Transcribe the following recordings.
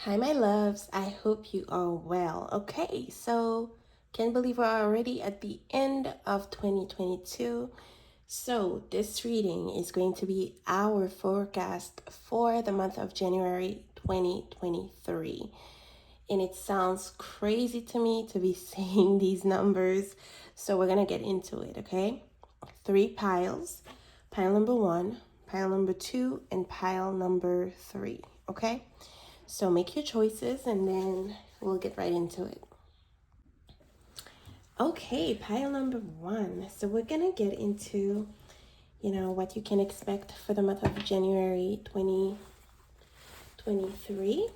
Hi, my loves. I hope you are well. Okay, so can't believe we're already at the end of 2022. So, this reading is going to be our forecast for the month of January 2023. And it sounds crazy to me to be saying these numbers. So, we're going to get into it, okay? 3 piles: pile number 1, pile number 2, and pile number 3, okay? So make your choices and then we'll get right into it. Okay, pile number 1. So we're going to get into, what you can expect for the month of January 2023.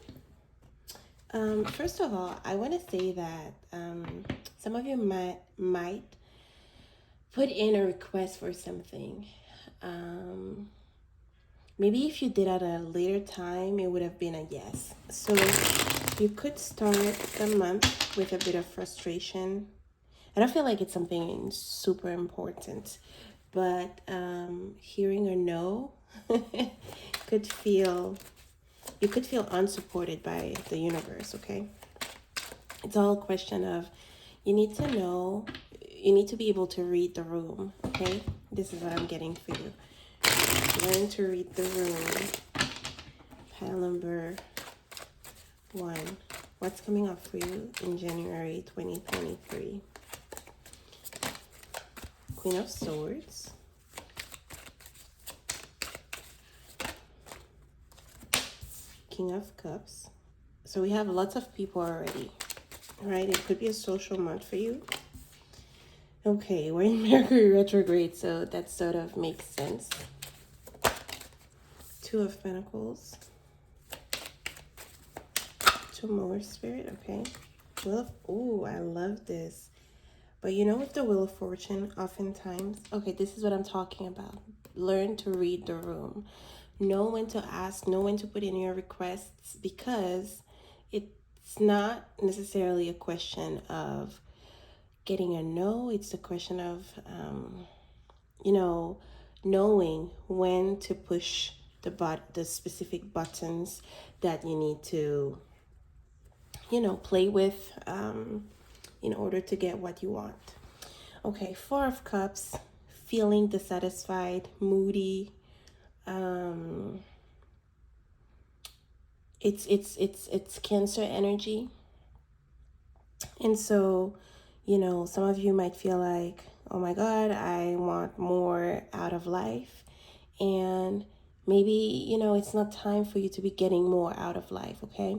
First of all, I want to say that some of you might put in a request for something. Maybe if you did at a later time, it would have been a yes. So you could start the month with a bit of frustration. I don't feel like it's something super important, but hearing a no could feel, you could feel unsupported by the universe, okay? It's all a question of, you need to know, you need to be able to read the room, okay? This is what I'm getting for you. Learn to read the room. Pile number 1. What's coming up for you in January 2023? Queen of Swords. King of Cups. So we have lots of people already, right? It could be a social month for you. Okay, we're in Mercury retrograde, so that sort of makes sense. 2 of Pentacles. 2 more, Spirit, okay. Oh, I love this. But with the Wheel of Fortune, oftentimes, okay, this is what I'm talking about. Learn to read the room. Know when to ask, know when to put in your requests, because it's not necessarily a question of getting a no. It's a question of, knowing when to push the specific buttons that you need to, play with in order to get what you want. Okay, 4 of Cups, feeling dissatisfied, moody. It's Cancer energy. And so, some of you might feel like, oh my God, I want more out of life. And maybe, it's not time for you to be getting more out of life, okay?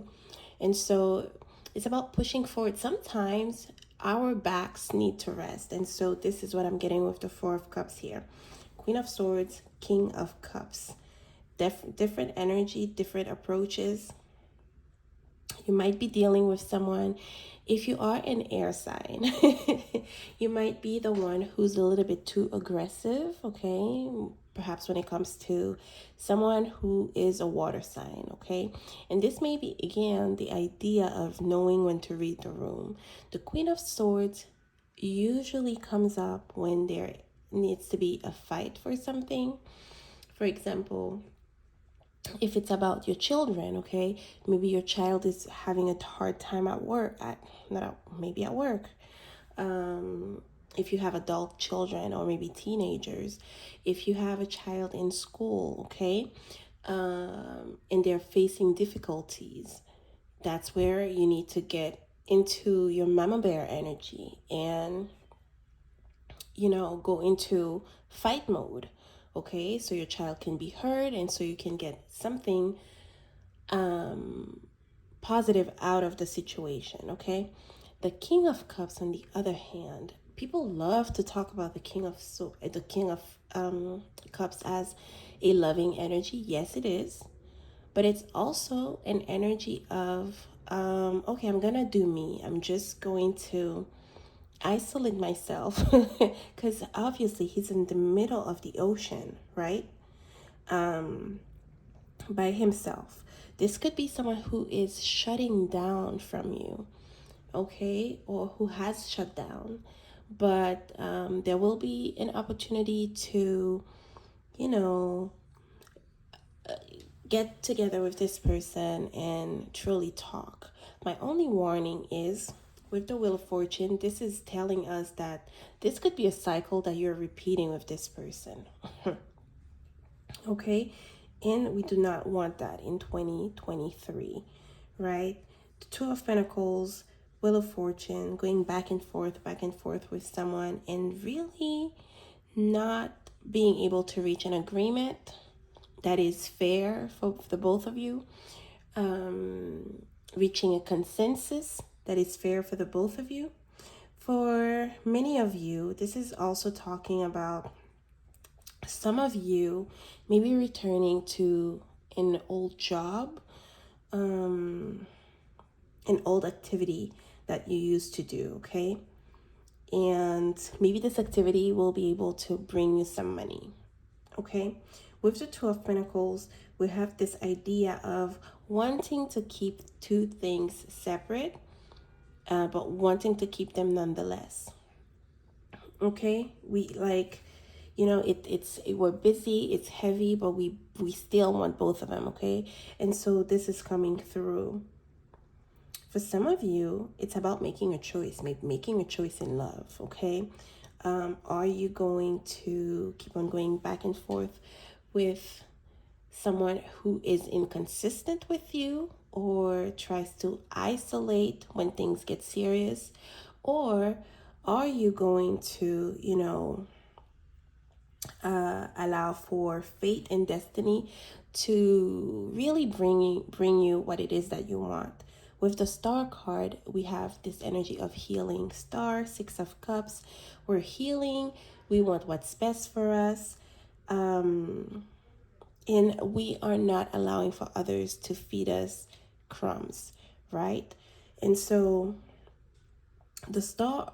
And so it's about pushing forward. Sometimes our backs need to rest. And so this is what I'm getting with the 4 of Cups here. Queen of Swords, King of Cups. Different energy, different approaches. You might be dealing with someone, if you are an air sign, you might be the one who's a little bit too aggressive, okay? Perhaps when it comes to someone who is a water sign, okay? And this may be, again, the idea of knowing when to read the room. The Queen of Swords usually comes up when there needs to be a fight for something. For example, if it's about your children, okay, maybe your child is having a hard time at work, maybe at work. If you have adult children or maybe teenagers, if you have a child in school, okay, and they're facing difficulties, that's where you need to get into your mama bear energy and go into fight mode, okay, so your child can be heard and so you can get something positive out of the situation, okay? The King of Cups, on the other hand, people love to talk about the King of Cups as a loving energy. Yes, it is, but it's also an energy of okay, I'm gonna do me. I'm just going to isolate myself because obviously he's in the middle of the ocean, right? By himself. This could be someone who is shutting down from you, okay, or who has shut down. But there will be an opportunity to, you know, get together with this person and truly talk. My only warning is with the Wheel of Fortune, this is telling us that this could be a cycle that you're repeating with this person. Okay? And we do not want that in 2023, right? The Two of Pentacles, Wheel of Fortune, going back and forth with someone, and really not being able to reach an agreement that is fair for the both of you, reaching a consensus that is fair for the both of you. For many of you, this is also talking about some of you maybe returning to an old job, an old activity that you used to do, okay? And maybe this activity will be able to bring you some money, okay? With the Two of Pentacles, we have this idea of wanting to keep two things separate, but wanting to keep them nonetheless. Okay, we like, we're busy, it's heavy, but we still want both of them. Okay, and so this is coming through. For some of you, it's about making a choice, making a choice in love. Okay, are you going to keep on going back and forth with someone who is inconsistent with you or tries to isolate when things get serious? Or are you going to, allow for fate and destiny to really bring you what it is that you want? With the Star card, we have this energy of healing. Star, Six of Cups, we're healing. We want what's best for us. And we are not allowing for others to feed us crumbs, right? And so the star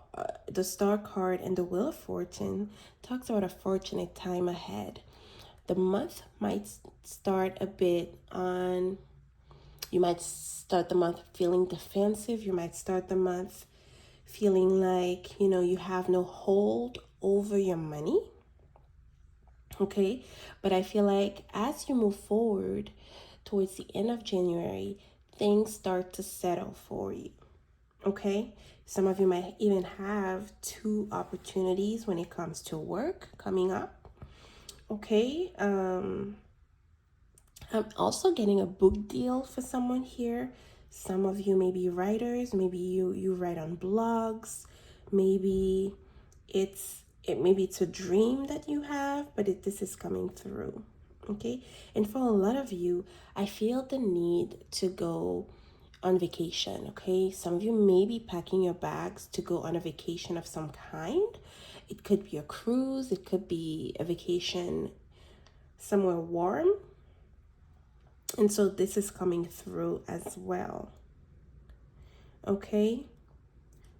card and the Wheel of Fortune talks about a fortunate time ahead. The month might start a bit on, you might start the month feeling defensive. You might start the month feeling like, you have no hold over your money. Okay, but I feel like as you move forward towards the end of January, things start to settle for you. Okay, some of you might even have two opportunities when it comes to work coming up. Okay, I'm also getting a book deal for someone here. Some of you may be writers. Maybe you write on blogs. Maybe maybe it's a dream that you have, but this is coming through. Okay, and for a lot of you, I feel the need to go on vacation. Okay, some of you may be packing your bags to go on a vacation of some kind. It could be a cruise, it could be a vacation somewhere warm. And so this is coming through as well. Okay,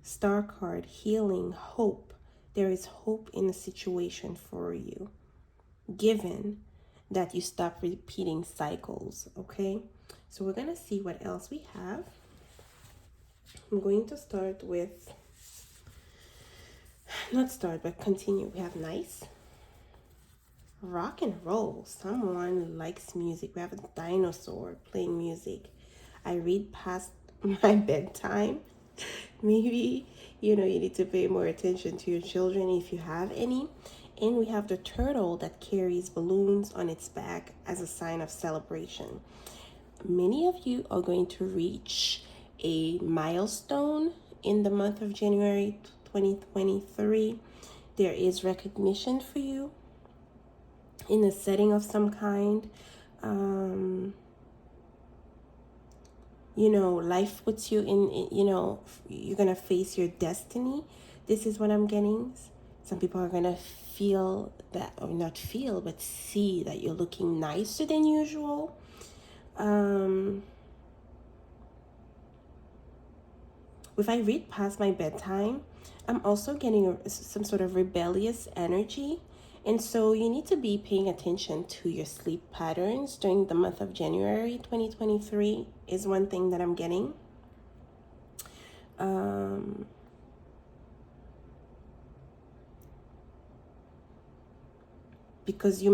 Star card, healing, hope. There is hope in the situation for you, given that you stop repeating cycles. Okay, so we're gonna see what else we have. I'm going to start with, not start, but continue. We have nice, rock and roll. Someone likes music. We have a dinosaur playing music. I read past my bedtime. Maybe, you need to pay more attention to your children if you have any. And we have the turtle that carries balloons on its back as a sign of celebration. Many of you are going to reach a milestone in the month of January 2023. There is recognition for you in a setting of some kind. Life puts you in, you're going to face your destiny. This is what I'm getting. Some people are going to feel that, or not feel, but see that you're looking nicer than usual. If I read past my bedtime, I'm also getting some sort of rebellious energy. And so you need to be paying attention to your sleep patterns during the month of January 2023 is one thing that I'm getting. because there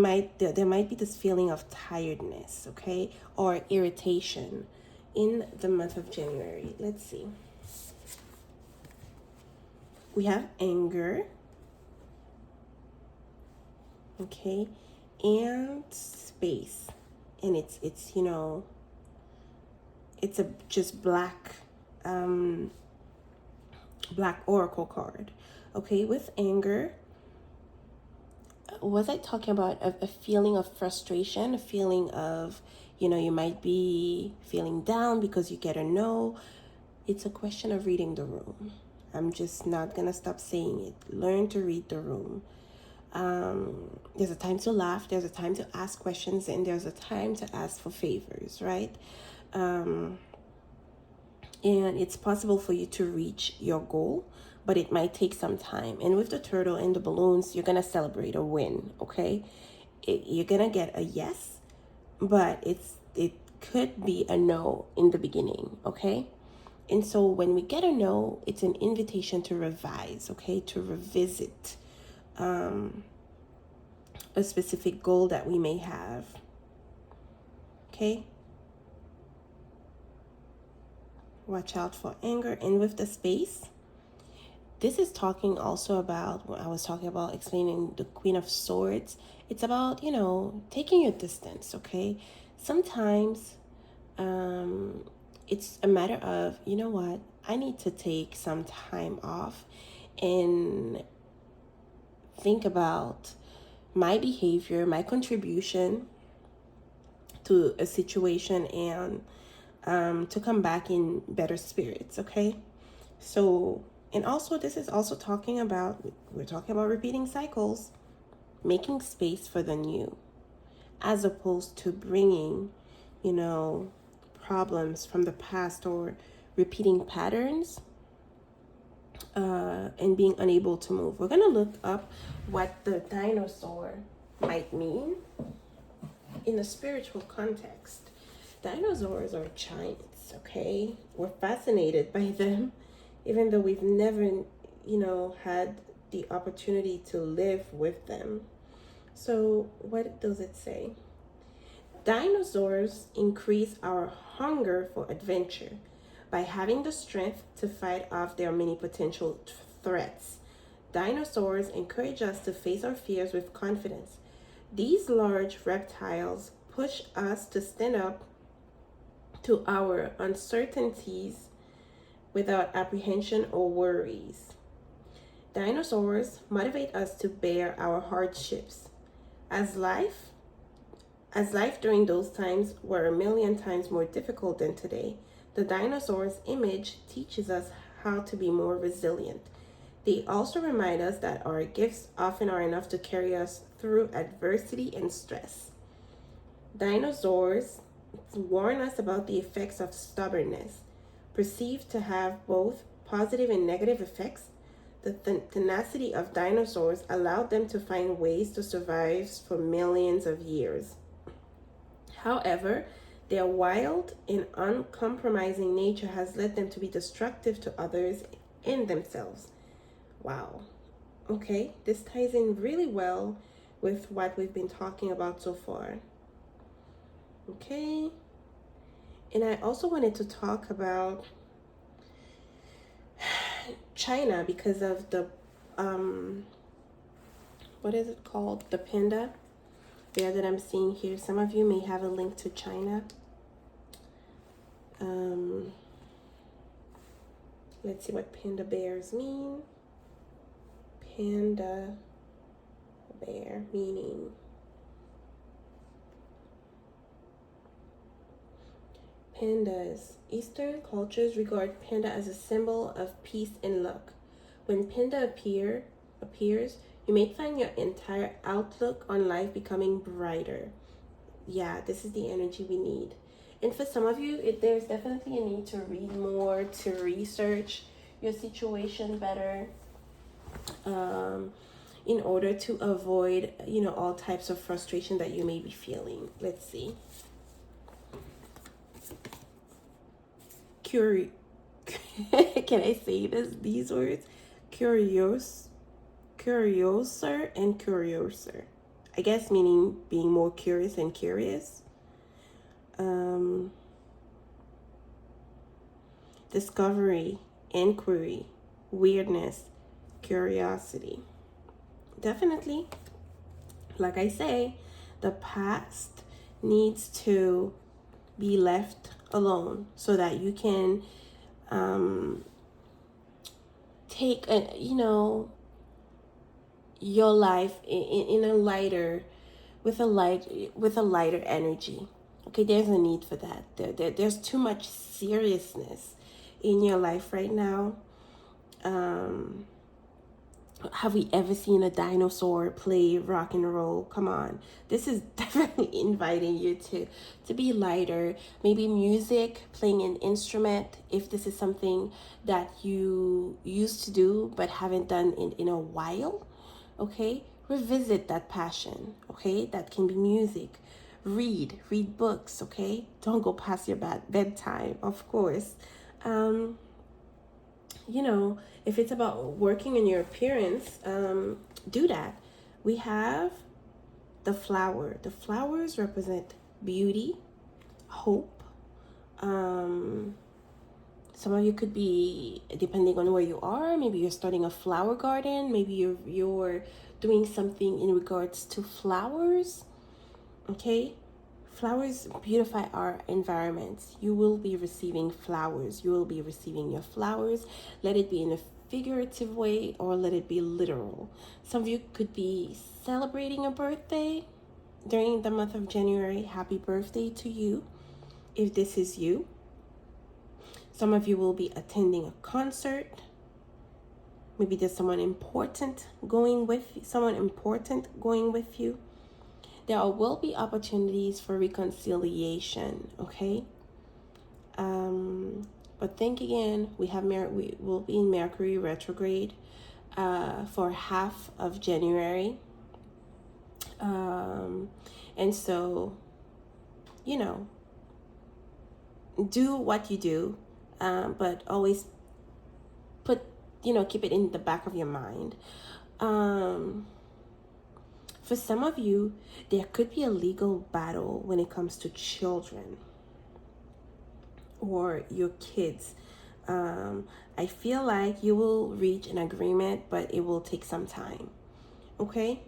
might be this feeling of tiredness, okay, or irritation in the month of January. Let's see. We have anger, okay, and space, and it's it's a just black oracle card. Okay, with anger, was I talking about a feeling of frustration, a feeling of, you might be feeling down because you get a no? It's a question of reading the room. I'm just not gonna stop saying it. Learn to read the room. There's a time to laugh, there's a time to ask questions, and there's a time to ask for favors, right? And it's possible for you to reach your goal, but it might take some time. And with the turtle and the balloons, you're gonna celebrate a win, okay? You're gonna get a yes, but it could be a no in the beginning, okay? And so when we get a no, it's an invitation to revise, okay? To revisit a specific goal that we may have, okay? Watch out for anger. And with the space, this is talking also about what I was talking about, explaining the Queen of Swords. It's about, taking your distance, okay? Sometimes it's a matter of, you know what, I need to take some time off and think about my behavior, my contribution to a situation, and to come back in better spirits, okay? So, and also this is also we're talking about repeating cycles, making space for the new, as opposed to bringing, problems from the past or repeating patterns, and being unable to move. We're going to look up what the dinosaur might mean in a spiritual context. Dinosaurs are giants, okay? We're fascinated by them, even though we've never, had the opportunity to live with them. So what does it say? Dinosaurs increase our hunger for adventure by having the strength to fight off their many potential threats. Dinosaurs encourage us to face our fears with confidence. These large reptiles push us to stand up to our uncertainties without apprehension or worries. Dinosaurs motivate us to bear our hardships. As life during those times were a million times more difficult than today, the dinosaurs' image teaches us how to be more resilient. They also remind us that our gifts often are enough to carry us through adversity and stress. Dinosaurs warn us about the effects of stubbornness. Perceived to have both positive and negative effects, the tenacity of dinosaurs allowed them to find ways to survive for millions of years. However, their wild and uncompromising nature has led them to be destructive to others and themselves. Wow. Okay, this ties in really well with what we've been talking about so far. Okay. And I also wanted to talk about China because of the what is it called? The panda bear that I'm seeing here. Some of you may have a link to China. Let's see what panda bears mean. Panda bear meaning. Pandas. Eastern cultures regard panda as a symbol of peace and luck. When panda appears, you may find your entire outlook on life becoming brighter. Yeah, this is the energy we need. And for some of you, there's definitely a need to read more, to research your situation better, in order to avoid, all types of frustration that you may be feeling. Let's see. Can I say these words? Curiouser and curiouser. I guess meaning being more curious and curious. Discovery, inquiry, weirdness, curiosity. Definitely, like I say, the past needs to be left alone so that you can take your life in a lighter, with a lighter energy. Okay, there's a need for that. There's too much seriousness in your life right now. Have we ever seen a dinosaur play rock and roll? Come on. This is definitely inviting you to be lighter. Maybe music, playing an instrument, if this is something that you used to do but haven't done in a while. Okay? Revisit that passion. Okay? That can be music. Read books. Okay? Don't go past your bedtime, of course. If it's about working on your appearance, do that. We have the flower. The flowers represent beauty, hope. Some of you could be, depending on where you are, maybe you're starting a flower garden. Maybe you're doing something in regards to flowers. Okay? Flowers beautify our environments. You will be receiving flowers. You will be receiving your flowers. Let it be in a figurative way or let it be literal. Some of you could be celebrating a birthday during the month of January. Happy birthday to you, if this is you. Some of you will be attending a concert. Maybe there's someone important going with you. There will be opportunities for reconciliation, okay? But think again, we will be in Mercury retrograde for half of January. And so, do what you do, but always keep it in the back of your mind. For some of you, there could be a legal battle when it comes to children or your kids. I feel like you will reach an agreement, but it will take some time. Okay?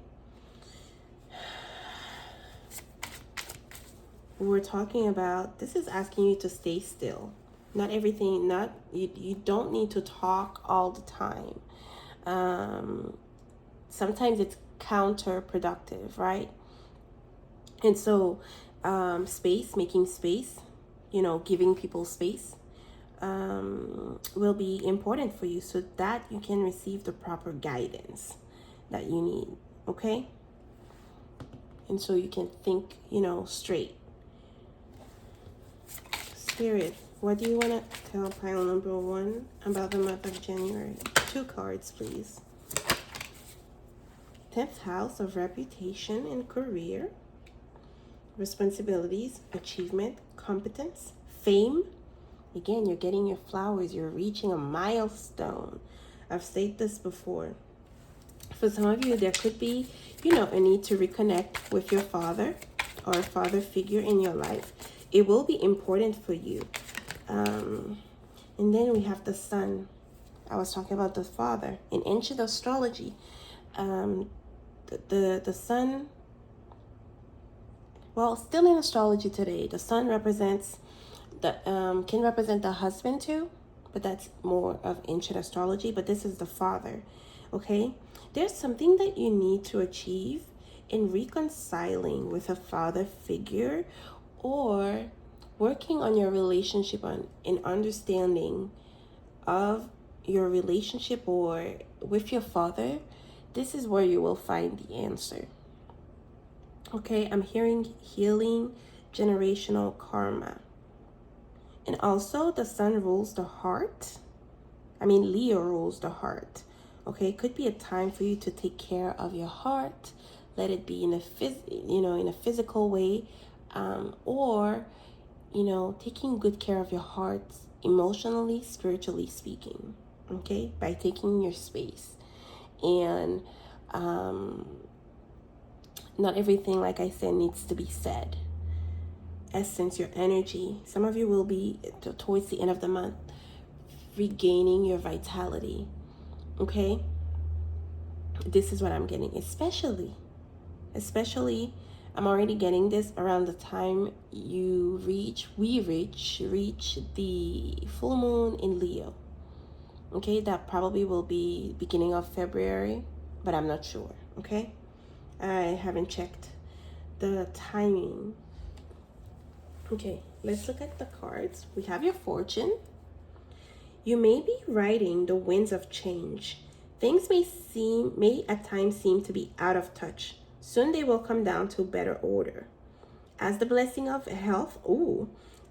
We're talking about, this is asking you to stay still. Not everything, you don't need to talk all the time. Sometimes it's counterproductive, right? And so making space, giving people space will be important for you so that you can receive the proper guidance that you need, okay? And so you can think, straight. Spirit, what do you want to tell pile number 1 about the month of January? 2 cards, please. 10th house of reputation and career, responsibilities, achievement, competence, fame. Again, you're getting your flowers. You're reaching a milestone. I've stated this before. For some of you, there could be, a need to reconnect with your father or a father figure in your life. It will be important for you. And then we have the sun. I was talking about the father. In ancient astrology, the sun, well, still in astrology today, the sun represents can represent the husband too, but that's more of ancient astrology. But this is the father. Okay, there's something that you need to achieve in reconciling with a father figure, or working on your relationship, in understanding of your relationship or with your father. This is where you will find the answer. Okay, I'm hearing healing, generational karma. And also the sun rules the heart. Leo rules the heart. Okay, it could be a time for you to take care of your heart. Let it be in a physical way, or taking good care of your heart emotionally, spiritually speaking. Okay, by taking your space. And Not everything, like I said, needs to be said. Essence your energy. Some of you will be towards the end of the month regaining your vitality. Okay, this is what I'm getting, especially I'm already getting this around the time we reach the full moon in Leo. Okay, that probably will be beginning of February, but I'm not sure. Okay, I haven't checked the timing. Okay, let's look at the cards. We have your fortune. You may be riding the winds of change. Things may at times seem to be out of touch. Soon they will come down to better order. As the blessing of health,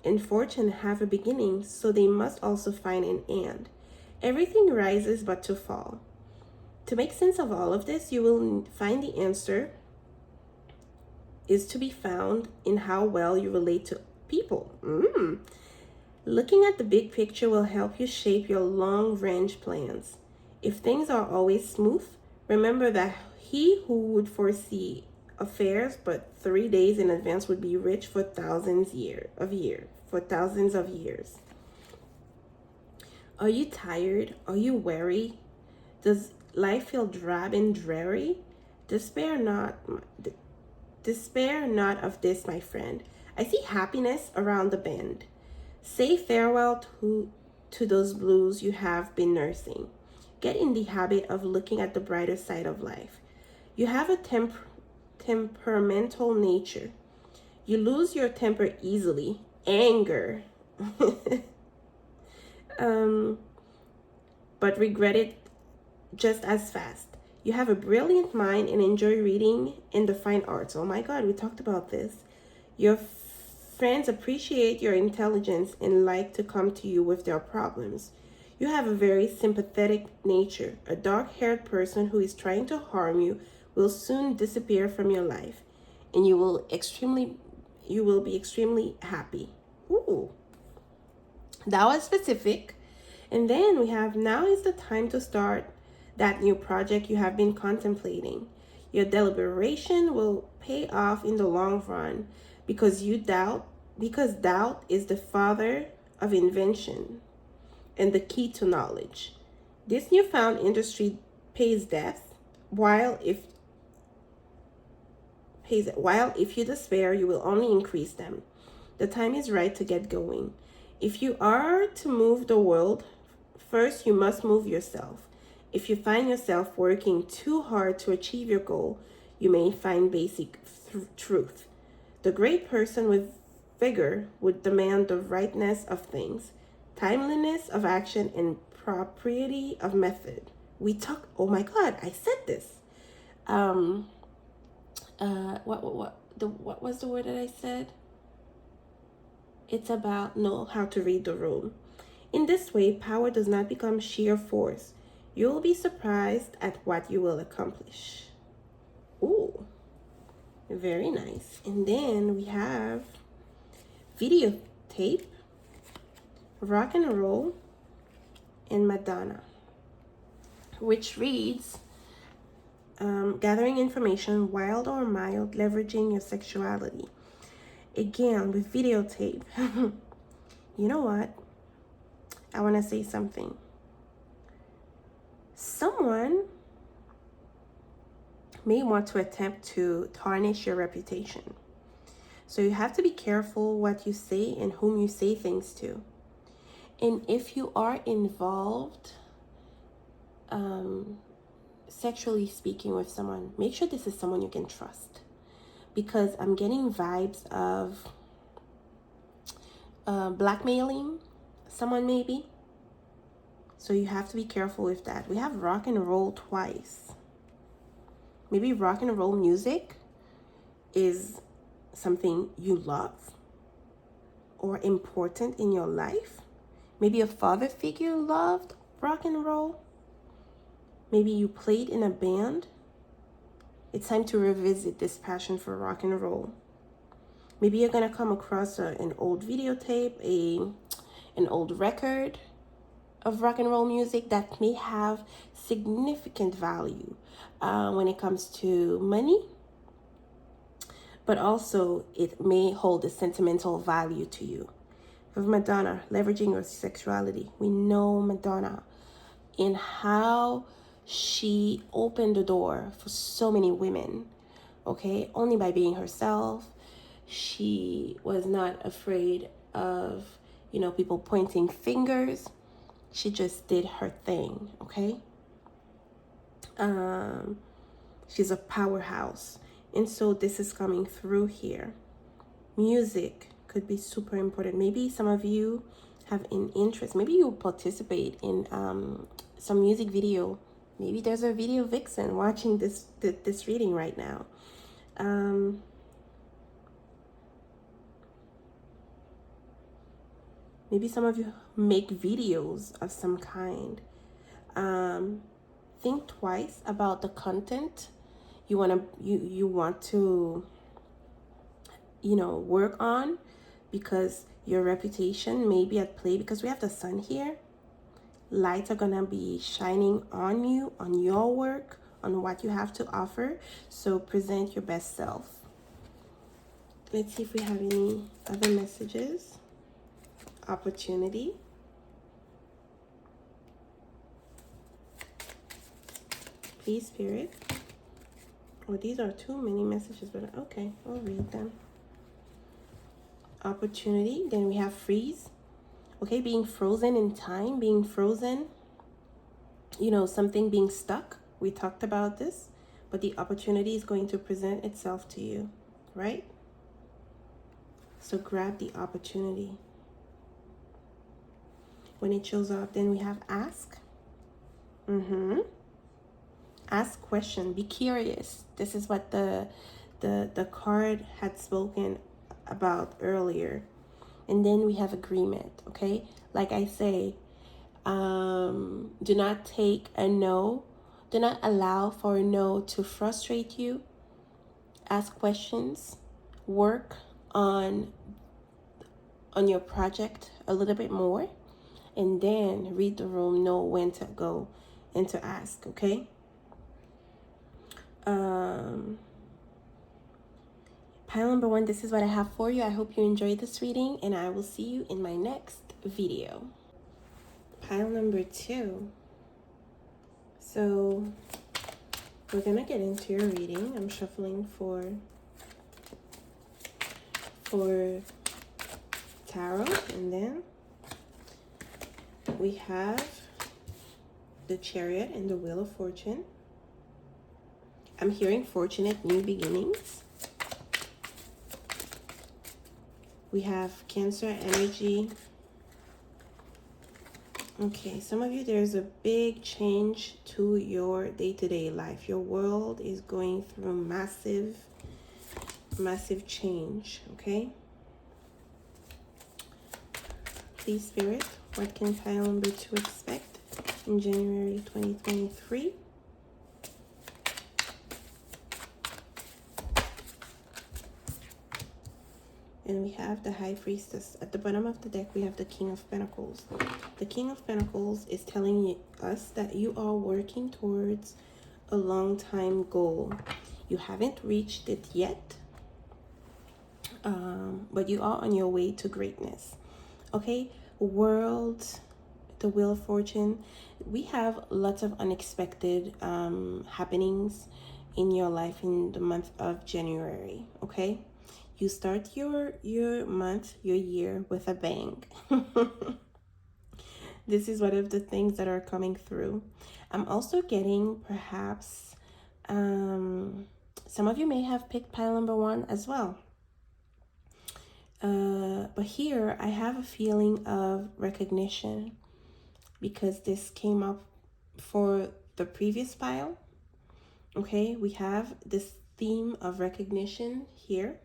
and fortune have a beginning, so they must also find an end. Everything rises but to fall. To make sense of all of this, you will find the answer is to be found in how well you relate to people. Looking at the big picture will help you shape your long-range plans. If things are always smooth, remember that he who would foresee affairs but 3 days in advance would be rich for thousands of years. Are you tired? Are you weary? Does life feel drab and dreary? Despair not of this, my friend. I see happiness around the bend. Say farewell to those blues you have been nursing. Get in the habit of looking at the brighter side of life. You have a temperamental nature. You lose your temper easily. Anger. But regret it just as fast. You have a brilliant mind and enjoy reading and the fine arts. Oh my God, we talked about this. Your friends appreciate your intelligence and like to come to you with their problems. You have a very sympathetic nature. A dark-haired person who is trying to harm you will soon disappear from your life, and you will be extremely happy. Ooh, that was specific. And then we have, now is the time to start that new project you have been contemplating. Your deliberation will pay off in the long run because doubt is the father of invention and the key to knowledge. This newfound industry pays debts, while if you despair, you will only increase them. The time is right to get going. If you are to move the world, first you must move yourself. If you find yourself working too hard to achieve your goal, you may find basic truth. The great person with vigor would demand the rightness of things, timeliness of action, and propriety of method. Oh my God, I said this. What was the word that I said? It's about know how to read the room. In this way, power does not become sheer force. You will be surprised at what you will accomplish. Ooh, very nice. And then we have videotape, rock and roll, and Madonna, which reads, gathering information, wild or mild, leveraging your sexuality. Again, with videotape. You know what? I want to say something. Someone may want to attempt to tarnish your reputation. So you have to be careful what you say and whom you say things to. And if you are involved, sexually speaking with someone, make sure this is someone you can trust. Because I'm getting vibes of blackmailing someone maybe. So you have to be careful with that. We have rock and roll twice. Maybe rock and roll music is something you love or important in your life. Maybe a father figure loved rock and roll. Maybe you played in a band. It's time to revisit this passion for rock and roll. Maybe you're going to come across an old videotape, an old record of rock and roll music that may have significant value when it comes to money, but also it may hold a sentimental value to you. Of Madonna, leveraging your sexuality. We know Madonna in how she opened the door for so many women, okay? Only by being herself. She was not afraid of, people pointing fingers. She just did her thing, okay? She's a powerhouse. And so this is coming through here. Music could be super important. Maybe some of you have an interest. Maybe you participate in some music video. Maybe there's a video vixen watching this reading right now. Maybe some of you make videos of some kind. Think twice about the content you want to work on, because your reputation may be at play, because we have the sun here. Lights are gonna be shining on you, on your work, on what you have to offer. So present your best self. Let's see if we have any other messages. Opportunity. Please, Spirit. Oh, these are too many messages, but okay, I'll read them. Opportunity. Then we have freeze. Okay, being frozen in time, being frozen, something being stuck. We talked about this, but the opportunity is going to present itself to you, right? So grab the opportunity. When it shows up, then we have ask. Ask question. Be curious. This is what the card had spoken about earlier. And then we have agreement. Okay, like I say, do not take a no. Do not allow for a no to frustrate you. Ask questions. Work on your project a little bit more, and then read the room. Know when to go and to ask. Okay. Pile number 1, this is what I have for you. I hope you enjoyed this reading, and I will see you in my next video. Pile number 2. So we're gonna get into your reading. I'm shuffling for tarot, and then we have the Chariot and the Wheel of Fortune. I'm hearing fortunate new beginnings. We have Cancer energy. Okay, some of you, there's a big change to your day-to-day life. Your world is going through massive change, okay? Please, Spirit, what can pile number 2 expect in January 2023? And we have the High Priestess. At the bottom of the deck, we have the King of Pentacles. The King of Pentacles is telling us that you are working towards a long time goal. You haven't reached it yet, but you are on your way to greatness. Okay, world, the Wheel of Fortune. We have lots of unexpected happenings in your life in the month of January. Okay. You start your month, your year with a bang. This is one of the things that are coming through. I'm also getting perhaps some of you may have picked pile number 1 as well. But here I have a feeling of recognition, because this came up for the previous pile. Okay, we have this theme of recognition here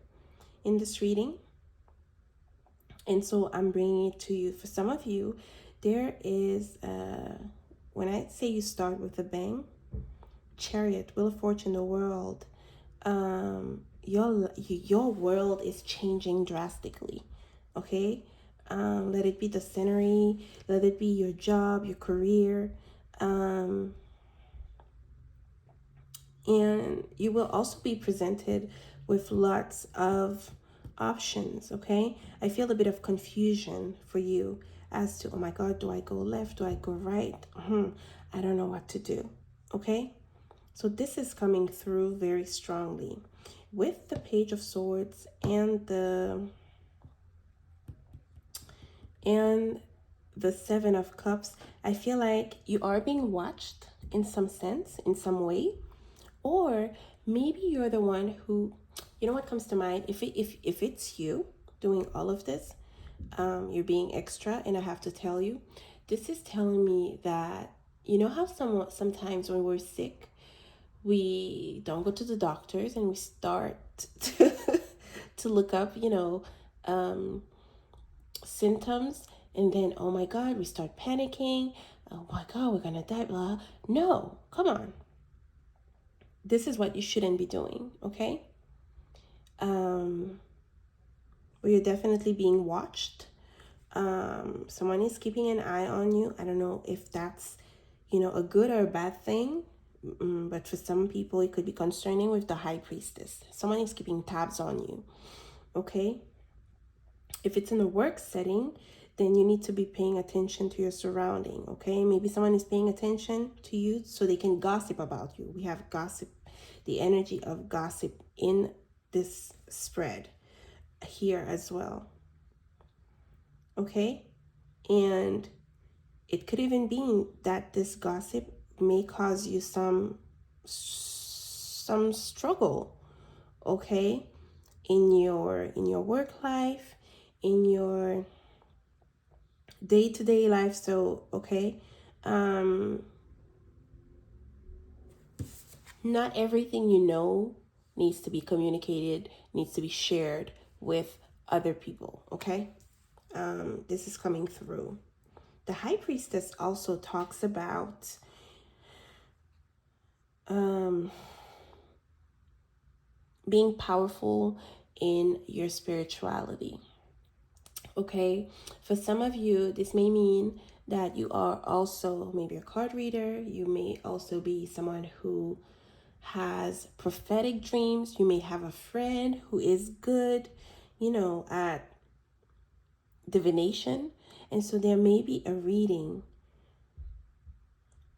in this reading, and so I'm bringing it to you. For some of you, there is when I say you start with a bang, Chariot, Wheel of Fortune, the world, your world is changing drastically. Okay, let it be the scenery, let it be your job, your career, and you will also be presented with lots of options, okay? I feel a bit of confusion for you as to, oh my God, do I go left? Do I go right? I don't know what to do, okay? So this is coming through very strongly with the Page of Swords and the Seven of Cups. I feel like you are being watched in some sense, in some way, or maybe you're the one who, you know what comes to mind? If it's you doing all of this, you're being extra, and I have to tell you, this is telling me that, you know how sometimes when we're sick, we don't go to the doctors and we start to, to look up, symptoms, and then, oh my God, we start panicking. Oh my God, we're gonna die, blah. No, come on. This is what you shouldn't be doing, okay? Well, you're definitely being watched. Someone is keeping an eye on you. I don't know if that's, a good or a bad thing. But for some people, it could be concerning with the High Priestess. Someone is keeping tabs on you, okay? If it's in a work setting, then you need to be paying attention to your surrounding, okay? Maybe someone is paying attention to you so they can gossip about you. We have gossip, the energy of gossip in this spread here as well, okay? And it could even be that this gossip may cause you some struggle, okay, in your work life, in your day-to-day life. So, okay, not everything needs to be communicated, needs to be shared with other people, okay? This is coming through. The High Priestess also talks about being powerful in your spirituality. Okay, for some of you, this may mean that you are also maybe a card reader. You may also be someone who has prophetic dreams. You may have a friend who is good, at divination. And so there may be a reading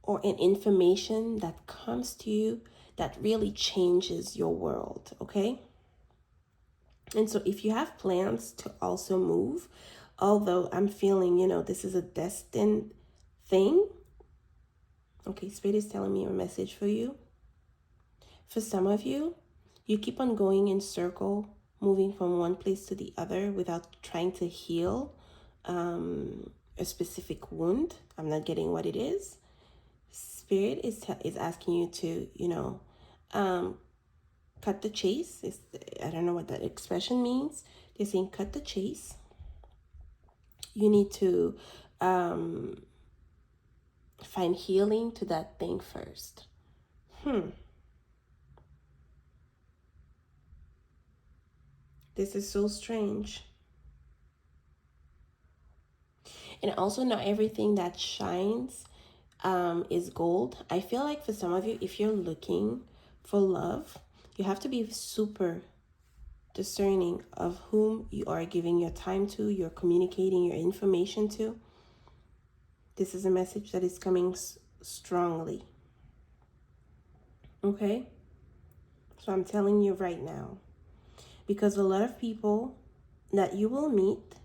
or an information that comes to you that really changes your world, okay? And so if you have plans to also move, although I'm feeling, this is a destined thing, okay, Spirit is telling me a message for you. For some of you, you keep on going in circle, moving from one place to the other without trying to heal a specific wound. I'm not getting what it is. Spirit is asking you to, cut the chase. I don't know what that expression means. They're saying cut the chase. You need to find healing to that thing first. This is so strange. And also, not everything that shines is gold. I feel like for some of you, if you're looking for love, you have to be super discerning of whom you are giving your time to, you're communicating your information to. This is a message that is coming strongly. Okay? So I'm telling you right now, because a lot of people that you will meet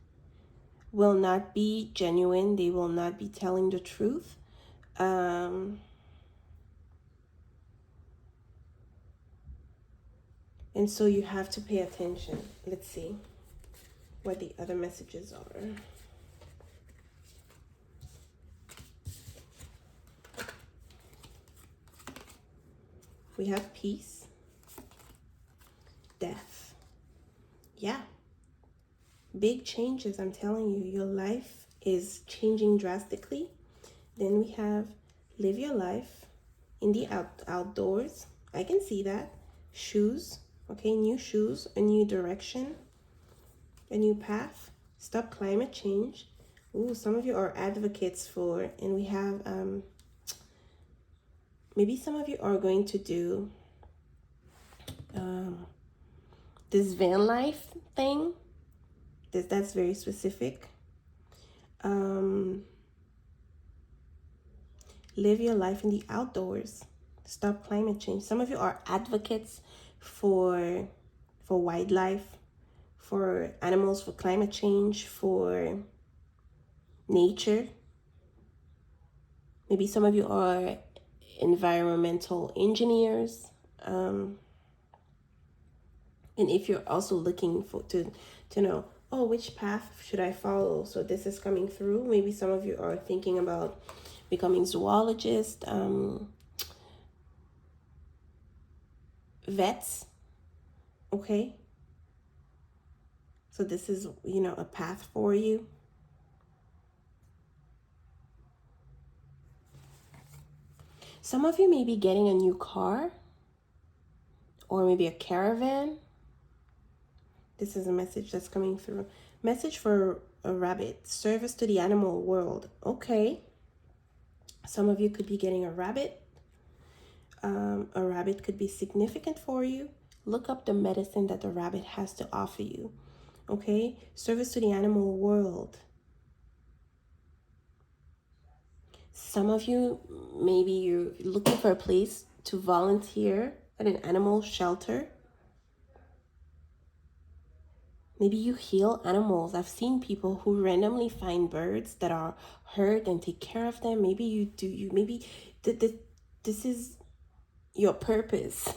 will not be genuine. They will not be telling the truth. And so you have to pay attention. Let's see what the other messages are. We have peace, death. Yeah. Big changes, I'm telling you. Your life is changing drastically. Then we have live your life in the outdoors. I can see that. Shoes. Okay, new shoes, a new direction, a new path. Stop climate change. Ooh, some of you are advocates for, and we have, maybe some of you are going to do This van life thing, that's very specific. Live your life in the outdoors. Stop climate change. Some of you are advocates for wildlife, for animals, for climate change, for nature. Maybe some of you are environmental engineers. And if you're also looking for to know, oh, which path should I follow? So this is coming through. Maybe some of you are thinking about becoming zoologists, vets. Okay. So this is, a path for you. Some of you may be getting a new car or maybe a caravan. This is a message that's coming through. Message for a rabbit. Service to the animal world. Okay. Some of you could be getting a rabbit. A rabbit could be significant for you. Look up the medicine that the rabbit has to offer you. Okay. Service to the animal world. Some of you, maybe you're looking for a place to volunteer at an animal shelter. Maybe you heal animals. I've seen people who randomly find birds that are hurt and take care of them. Maybe you do. Maybe this is your purpose.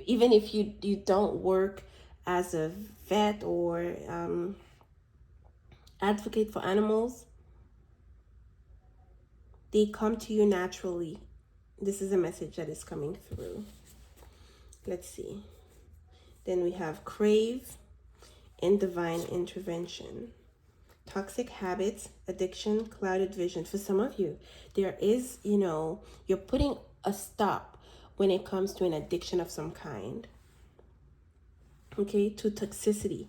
Even if you don't work as a vet or advocate for animals, they come to you naturally. This is a message that is coming through. Let's see. Then we have crave and divine intervention. Toxic habits, addiction, clouded vision. For some of you, there is, you're putting a stop when it comes to an addiction of some kind. Okay, to toxicity.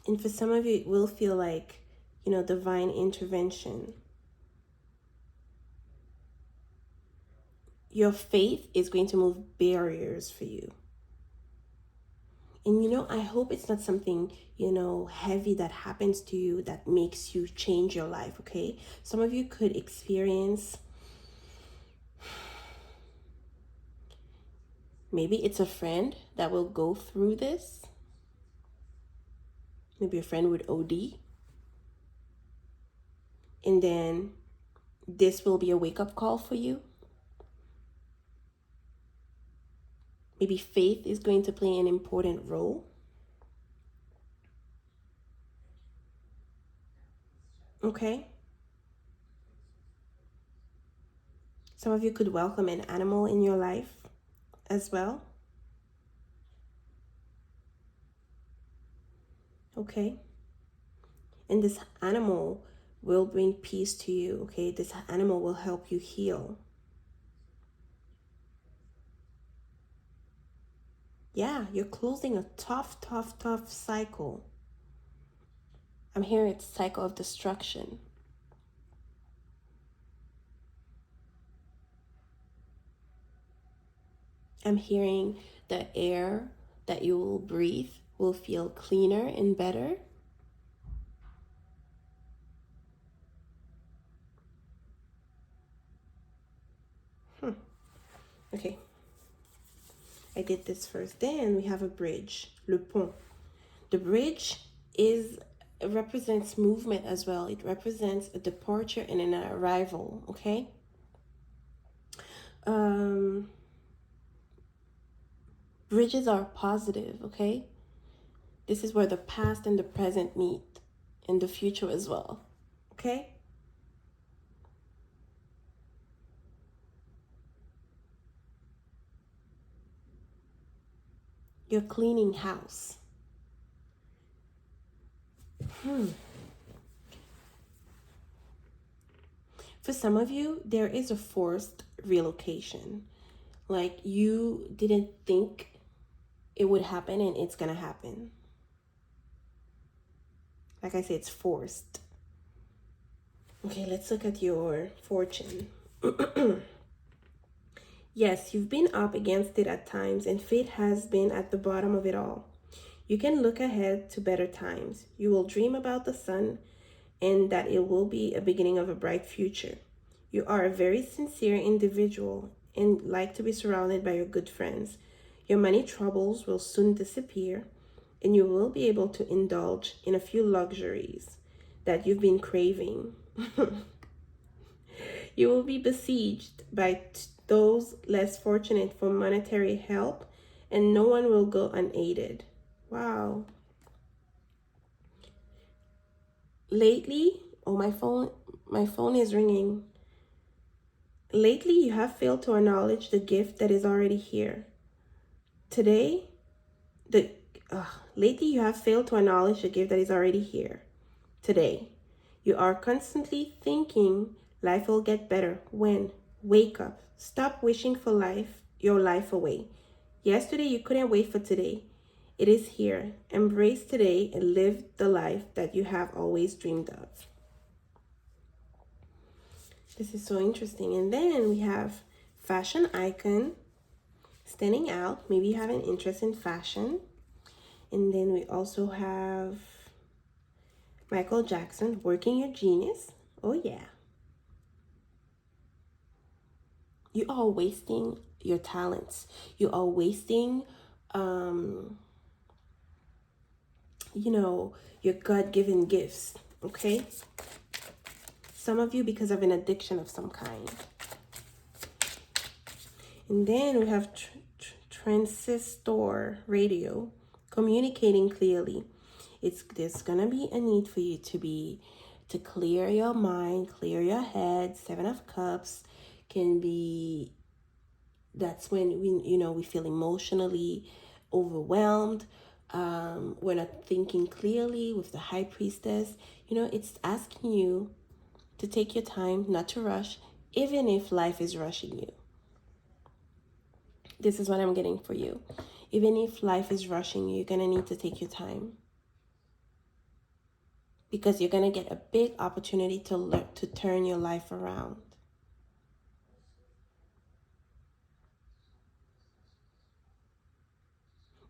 And for some of you, it will feel like, divine intervention. Your faith is going to move barriers for you. And I hope it's not something, heavy that happens to you that makes you change your life, okay? Some of you could experience, maybe it's a friend that will go through this. Maybe a friend would OD. And then this will be a wake-up call for you. Maybe faith is going to play an important role. Okay. Some of you could welcome an animal in your life as well. Okay. And this animal will bring peace to you. Okay. This animal will help you heal. Yeah, you're closing a tough cycle. I'm hearing it's a cycle of destruction. I'm hearing the air that you will breathe will feel cleaner and better. Okay. I did this first. Then we have a bridge, le pont. The bridge represents movement as well. It represents a departure and an arrival, okay? Bridges are positive, okay? This is where the past and the present meet, and the future as well, okay? You're cleaning house. For some of you, there is a forced relocation. Like you didn't think it would happen and it's gonna happen. Like I said, it's forced. Okay, let's look at your fortune. Yes, you've been up against it at times, and fate has been at the bottom of it all. You can look ahead to better times. You will dream about the sun and that it will be a beginning of a bright future. You are a very sincere individual and like to be surrounded by your good friends. Your money troubles will soon disappear, and you will be able to indulge in a few luxuries that you've been craving. You will be besieged by those less fortunate for monetary help, and no one will go unaided. Wow. Lately, oh, my phone is ringing. Lately, you have failed to acknowledge the gift that is already here. Today, the lately you have failed to acknowledge the gift that is already here. Today, you are constantly thinking life will get better. When? Wake up. Stop wishing for your life away. Yesterday you couldn't wait for today. It is here. Embrace today and live the life that you have always dreamed of. This is so interesting. And then we have fashion icon standing out. Maybe you have an interest in fashion. And then we also have Michael Jackson, working your genius. Oh, yeah. You are wasting your talents. You are wasting, your God-given gifts. Okay? Some of you because of an addiction of some kind. And then we have transistor radio, communicating clearly. There's gonna be a need for you to clear your mind, clear your head. 7 of Cups can be, that's when we feel emotionally overwhelmed. We're not thinking clearly with the High Priestess. It's asking you to take your time, not to rush, even if life is rushing you. This is what I'm getting for you. Even if life is rushing you, you're gonna need to take your time, because you're going to get a big opportunity to turn your life around.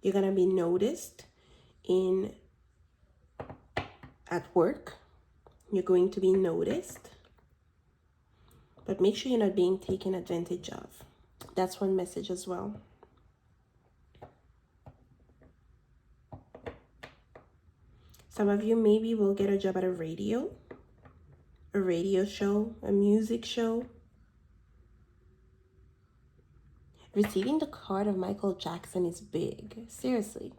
You're going to be noticed at work. You're going to be noticed. But make sure you're not being taken advantage of. That's one message as well. Some of you maybe will get a job at a radio show, a music show. Receiving the card of Michael Jackson is big. Seriously.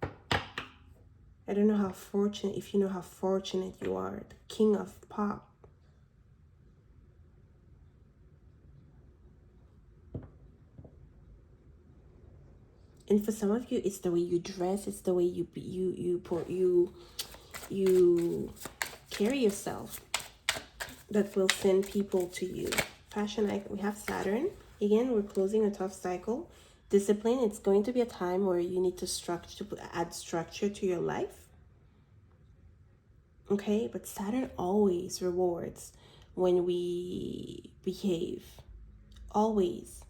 I don't know how fortunate, if you know how fortunate you are, the king of pop. And for some of you, it's the way you dress, it's the way you carry yourself that will send people to you. Fashion, we have Saturn. Again, we're closing a tough cycle. Discipline, it's going to be a time where you need to add structure to your life. Okay, but Saturn always rewards when we behave. Always.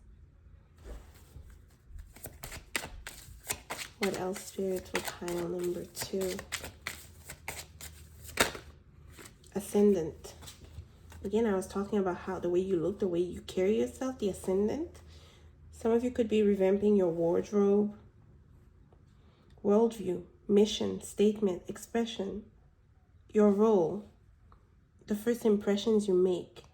What else, Spirit, for pile number 2? Ascendant. Again, I was talking about how the way you look, the way you carry yourself, the ascendant. Some of you could be revamping your wardrobe. Worldview, mission, statement, expression. Your role. The first impressions you make.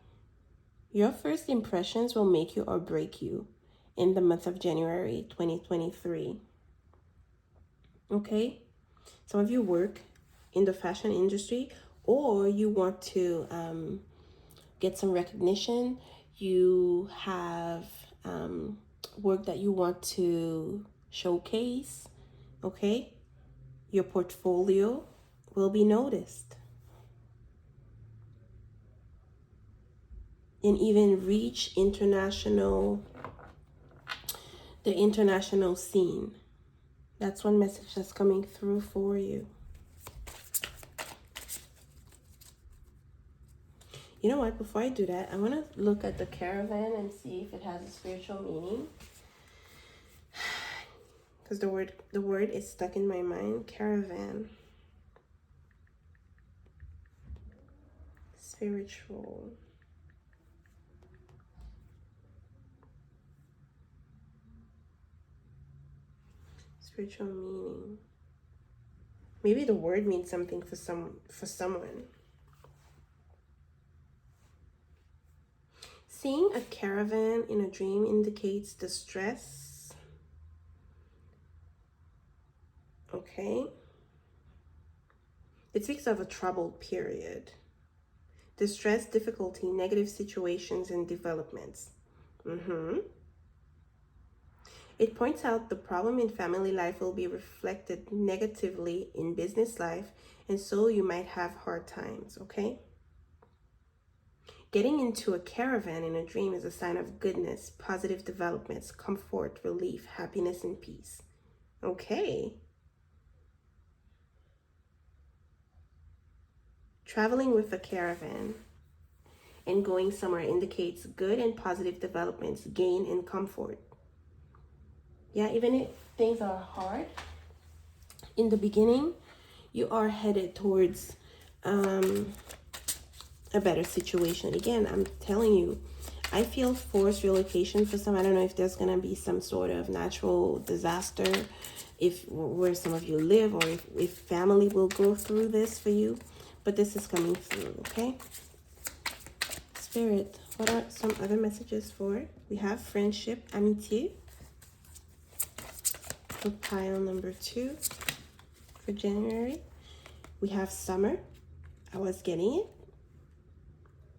Your first impressions will make you or break you in the month of January 2023. Okay? Some of you work in the fashion industry, or you want to get some recognition. You have work that you want to showcase. Okay? Your portfolio will be noticed and even reach the international scene. That's one message that's coming through for you. You know what? Before I do that, I want to look at the caravan and see if it has a spiritual meaning. Because the word is stuck in my mind. Caravan. Spiritual. Spiritual meaning. Maybe the word means something for someone. Seeing a caravan in a dream indicates distress. Okay. It speaks of a troubled period. Distress, difficulty, negative situations, and developments. It points out the problem in family life will be reflected negatively in business life, and so you might have hard times, okay? Getting into a caravan in a dream is a sign of goodness, positive developments, comfort, relief, happiness, and peace. Okay. Traveling with a caravan and going somewhere indicates good and positive developments, gain, and comfort. Yeah, even if things are hard in the beginning, you are headed towards a better situation. Again, I'm telling you, I feel forced relocation for some. I don't know if there's gonna be some sort of natural disaster, if where some of you live, or if family will go through this for you. But this is coming through, okay? Spirit, what are some other messages for it? We have friendship, amitié. For pile number 2 for January. We have summer. I was getting it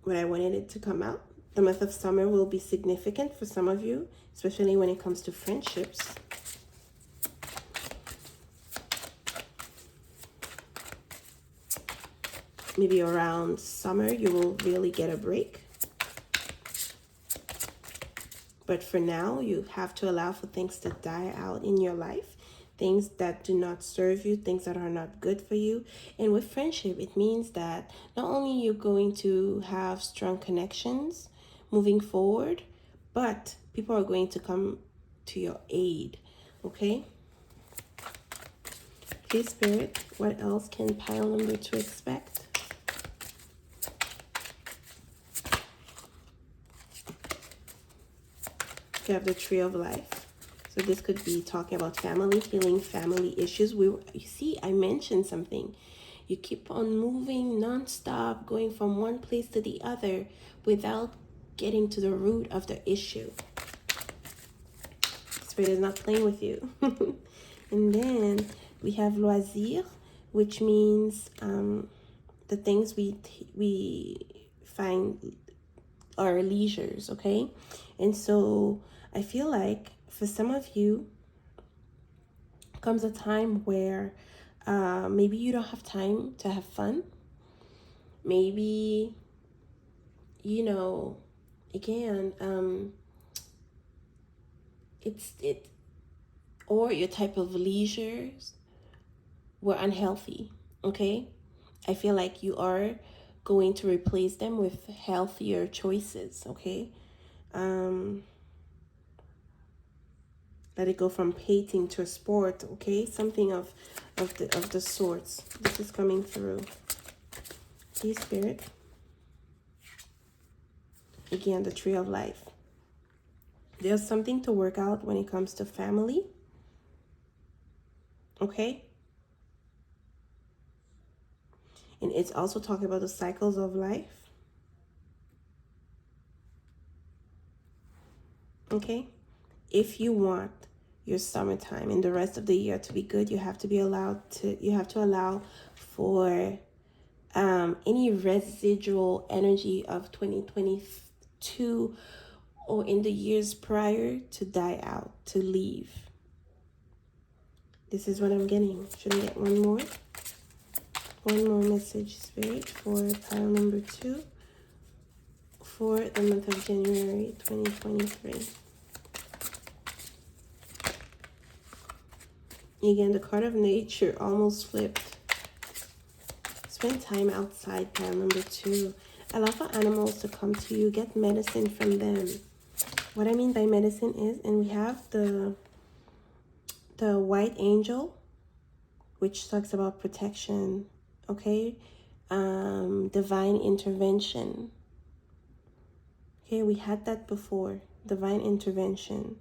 when I wanted it to come out. The month of summer will be significant for some of you, especially when it comes to friendships. Maybe around summer, you will really get a break. But for now, you have to allow for things to die out in your life. Things that do not serve you, things that are not good for you. And with friendship, it means that not only you're going to have strong connections moving forward, but people are going to come to your aid, okay? Please, Spirit, what else can pile number 2 expect? You have the Tree of Life. So this could be talking about family, healing family issues. You see, I mentioned something. You keep on moving nonstop, going from one place to the other without getting to the root of the issue. Spirit is not playing with you. And then we have loisir, which means the things we find are leisures, okay? And so I feel like for some of you comes a time where maybe you don't have time to have fun. Maybe, you know, again, or your type of leisures were unhealthy, okay? I feel like you are going to replace them with healthier choices, okay? Let it go from painting to a sport, okay? Something of the sorts. This is coming through. Please, Spirit. Again, the Tree of Life. There's something to work out when it comes to family, okay? And it's also talking about the cycles of life, okay? If you want your summertime and the rest of the year to be good, you have to allow for any residual energy of 2022 or in the years prior to die out, to leave. This is what I'm getting. Should I get one more? One more message, Spirit, for pile number 2 for the month of January 2023. Again, the card of nature almost flipped. Spend time outside, pile number 2. Allow for animals to come to you. Get medicine from them. What I mean by medicine is, and we have the white angel, which talks about protection, okay? Divine intervention. Okay, we had that before. Divine intervention.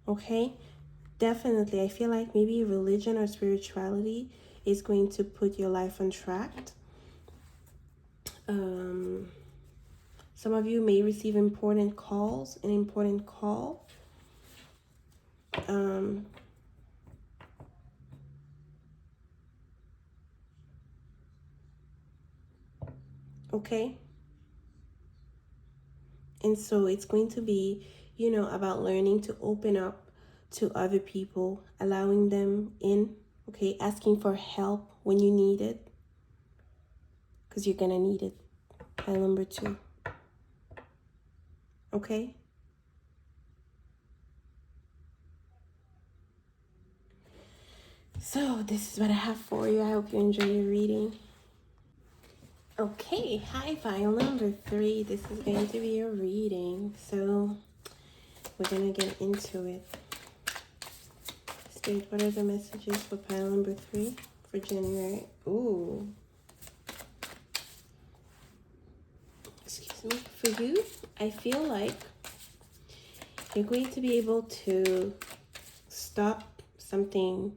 Okay? Definitely, I feel like maybe religion or spirituality is going to put your life on track. Some of you may receive important calls, an important call. Okay? And so it's going to be, about learning to open up to other people, allowing them in, okay? Asking for help when you need it, because you're going to need it. Pile number 2. Okay? So this is what I have for you. I hope you enjoy your reading. Okay, hi, file number 3. This is going to be your reading. So we're going to get into it. Spirit, what are the messages for pile number 3 for January? Ooh. Excuse me. For you, I feel like you're going to be able to stop something,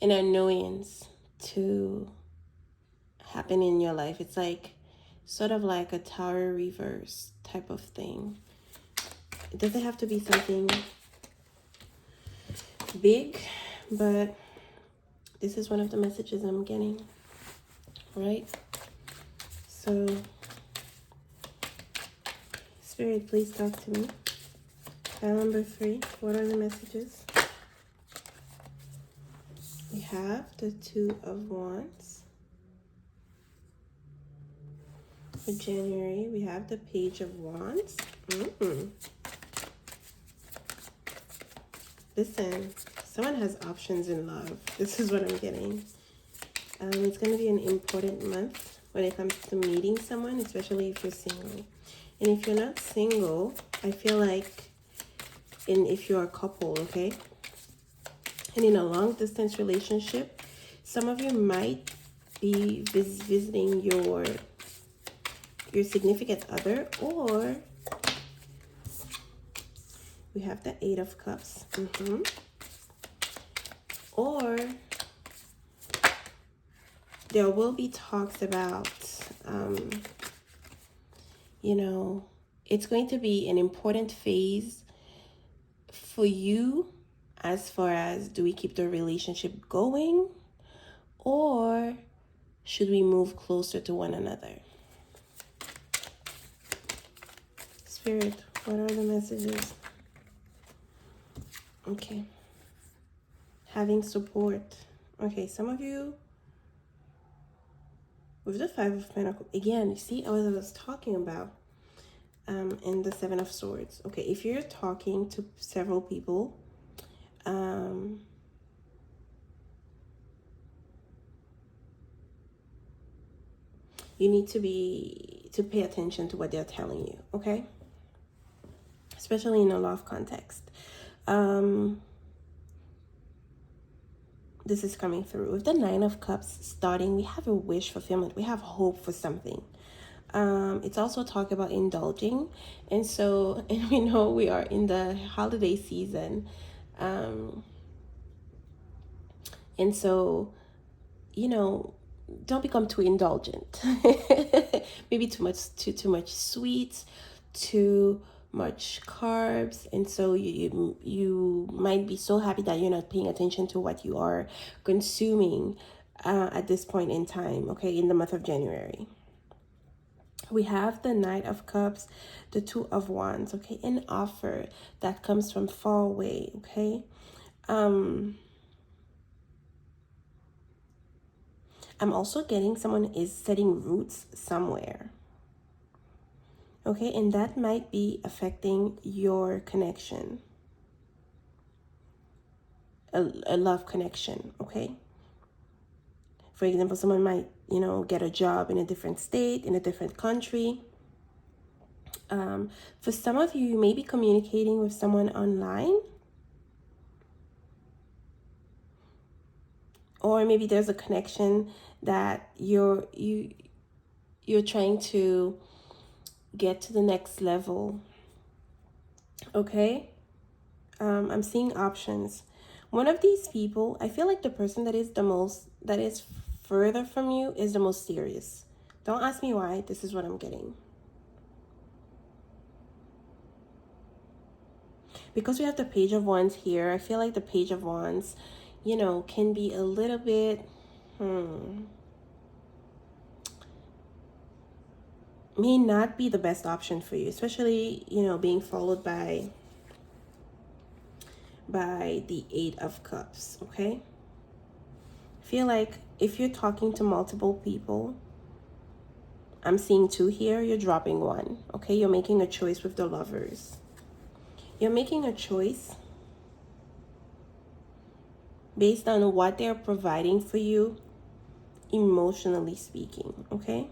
an annoyance to happen in your life. It's like sort of like a tower reverse type of thing. It doesn't have to be something big, but this is one of the messages I'm getting, right? So Spirit, please talk to me. File number 3, what are the messages? We have the 2 of Wands. For January, we have the Page of Wands. Listen, someone has options in love. This is what I'm getting. It's going to be an important month when it comes to meeting someone, especially if you're single. And if you're not single, I feel like, if you're a couple, okay? And in a long-distance relationship, some of you might be visiting your significant other, or we have the 8 of Cups. Or there will be talks about, it's going to be an important phase for you as far as, do we keep the relationship going, or should we move closer to one another? Spirit, what are the messages? Okay. Having support. Okay, some of you, with the 5 of Pentacles, again, you see, I was talking about, and the 7 of Swords. Okay, if you're talking to several people, you need to pay attention to what they're telling you, okay? Especially in a love context. This is coming through. With the 9 of Cups starting, we have a wish fulfillment. We have hope for something. It's also talk about indulging. And so, and we know we are in the holiday season. And so, don't become too indulgent. Maybe too much sweets, too much carbs, and so you might be so happy that you're not paying attention to what you are consuming at this point in time, okay, in the month of January. We have the Knight of Cups, the 2 of Wands, okay, an offer that comes from far away, okay. I'm also getting someone is setting roots somewhere. Okay, and that might be affecting your connection. A love connection, okay? For example, someone might, get a job in a different state, in a different country. For some of you, you may be communicating with someone online. Or maybe there's a connection that you're trying to get to the next level. Okay? I'm seeing options. One of these people, I feel like the person that is further from you is the most serious. Don't ask me why. This is what I'm getting. Because we have the Page of Wands here, I feel like the Page of Wands, can be a little bit, may not be the best option for you, especially, being followed by the Eight of Cups, okay? I feel like if you're talking to multiple people, I'm seeing two here, you're dropping one, okay? You're making a choice with the Lovers. You're making a choice based on what they're providing for you, emotionally speaking, okay?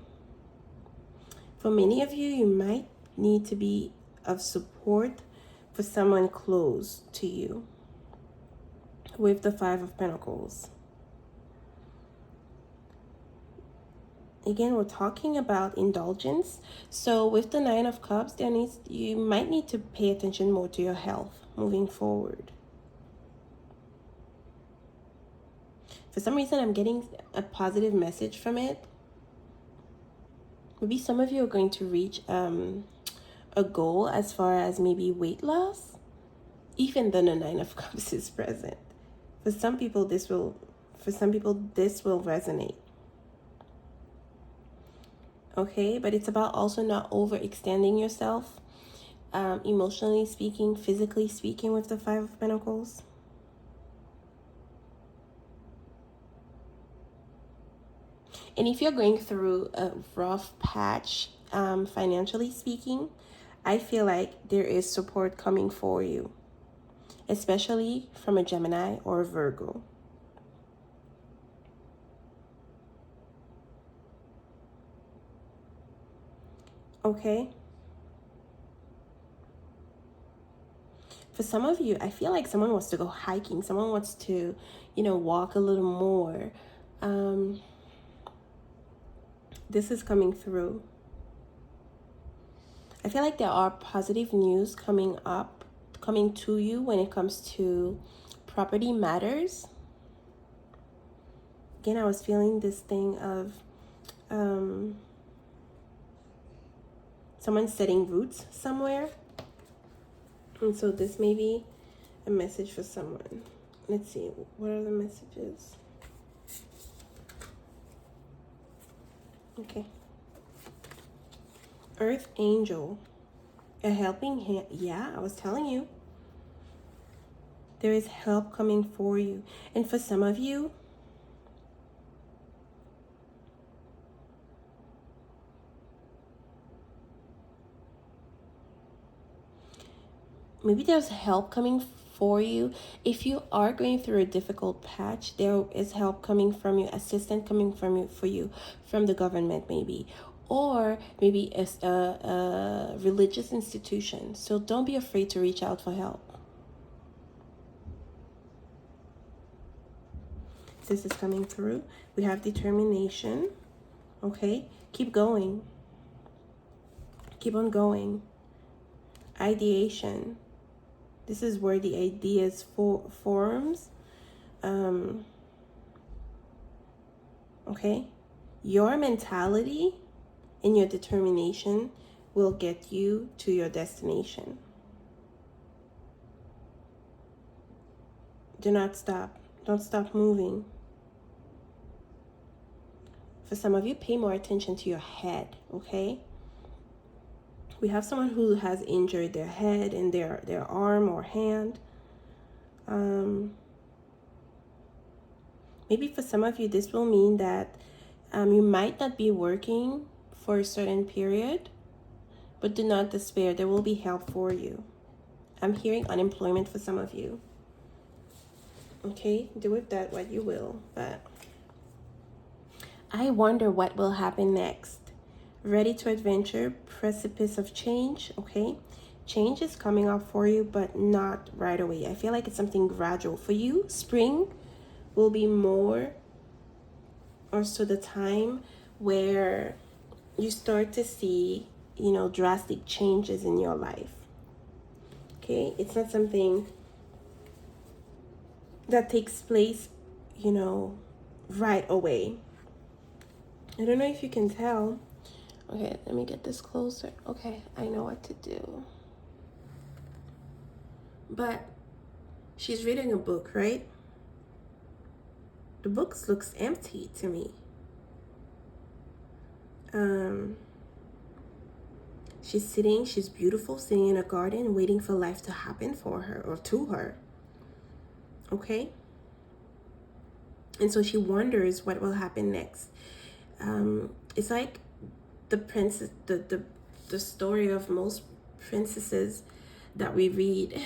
For many of you, you might need to be of support for someone close to you with the Five of Pentacles. Again, we're talking about indulgence. So with the Nine of Cups, you might need to pay attention more to your health moving forward. For some reason, I'm getting a positive message from it. Maybe some of you are going to reach a goal as far as maybe weight loss, even though the Nine of Cups is present. For some people, this will resonate. Okay, but it's about also not overextending yourself, emotionally speaking, physically speaking, with the Five of Pentacles. And if you're going through a rough patch, financially speaking, I feel like there is support coming for you, especially from a Gemini or a Virgo. Okay? For some of you, I feel like someone wants to go hiking. Someone wants to, walk a little more. This is coming through. I feel like there are positive news coming to you when it comes to property matters. Again, I was feeling this thing of someone setting roots somewhere. And so this may be a message for someone. Let's see, what are the messages? Okay. Earth Angel, a helping hand. Yeah, I was telling you. There is help coming for you. And for some of you, maybe there's help coming for you. If you are going through a difficult patch, there is help coming from you, assistance coming from you, from the government maybe, or maybe a religious institution. So don't be afraid to reach out for help. This is coming through. We have determination. Okay, keep going. Keep on going. Ideation. This is where the ideas forms. Okay, your mentality and your determination will get you to your destination. Do not stop. Don't stop moving. For some of you, pay more attention to your head, okay? We have someone who has injured their head and their arm or hand. Maybe for some of you, this will mean that you might not be working for a certain period, but do not despair. There will be help for you. I'm hearing unemployment for some of you. Okay, do with that what you will, but I wonder what will happen next. Ready to adventure, precipice of change, okay? Change is coming up for you, but not right away. I feel like it's something gradual. For you, spring will be more or so the time where you start to see, drastic changes in your life. Okay? It's not something that takes place, right away. I don't know if you can tell. Okay, let me get this closer. Okay, I know what to do. But she's reading a book, right? The book looks empty to me. She's beautiful, sitting in a garden, waiting for life to happen for her or to her. Okay? And so she wonders what will happen next. It's like the princess, the story of most princesses that we read.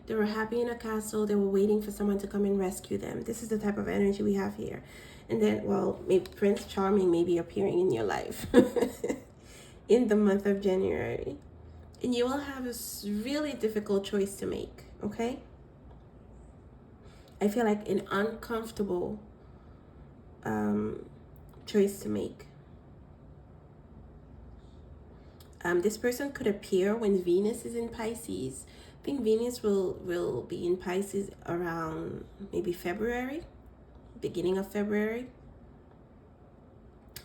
They were happy in a castle. They were waiting for someone to come and rescue them. This is the type of energy we have here. And then, maybe Prince Charming may be appearing in your life in the month of January. And you will have a really difficult choice to make, okay? I feel like an uncomfortable choice to make. This person could appear when Venus is in Pisces. I think Venus will be in Pisces around maybe February, beginning of February.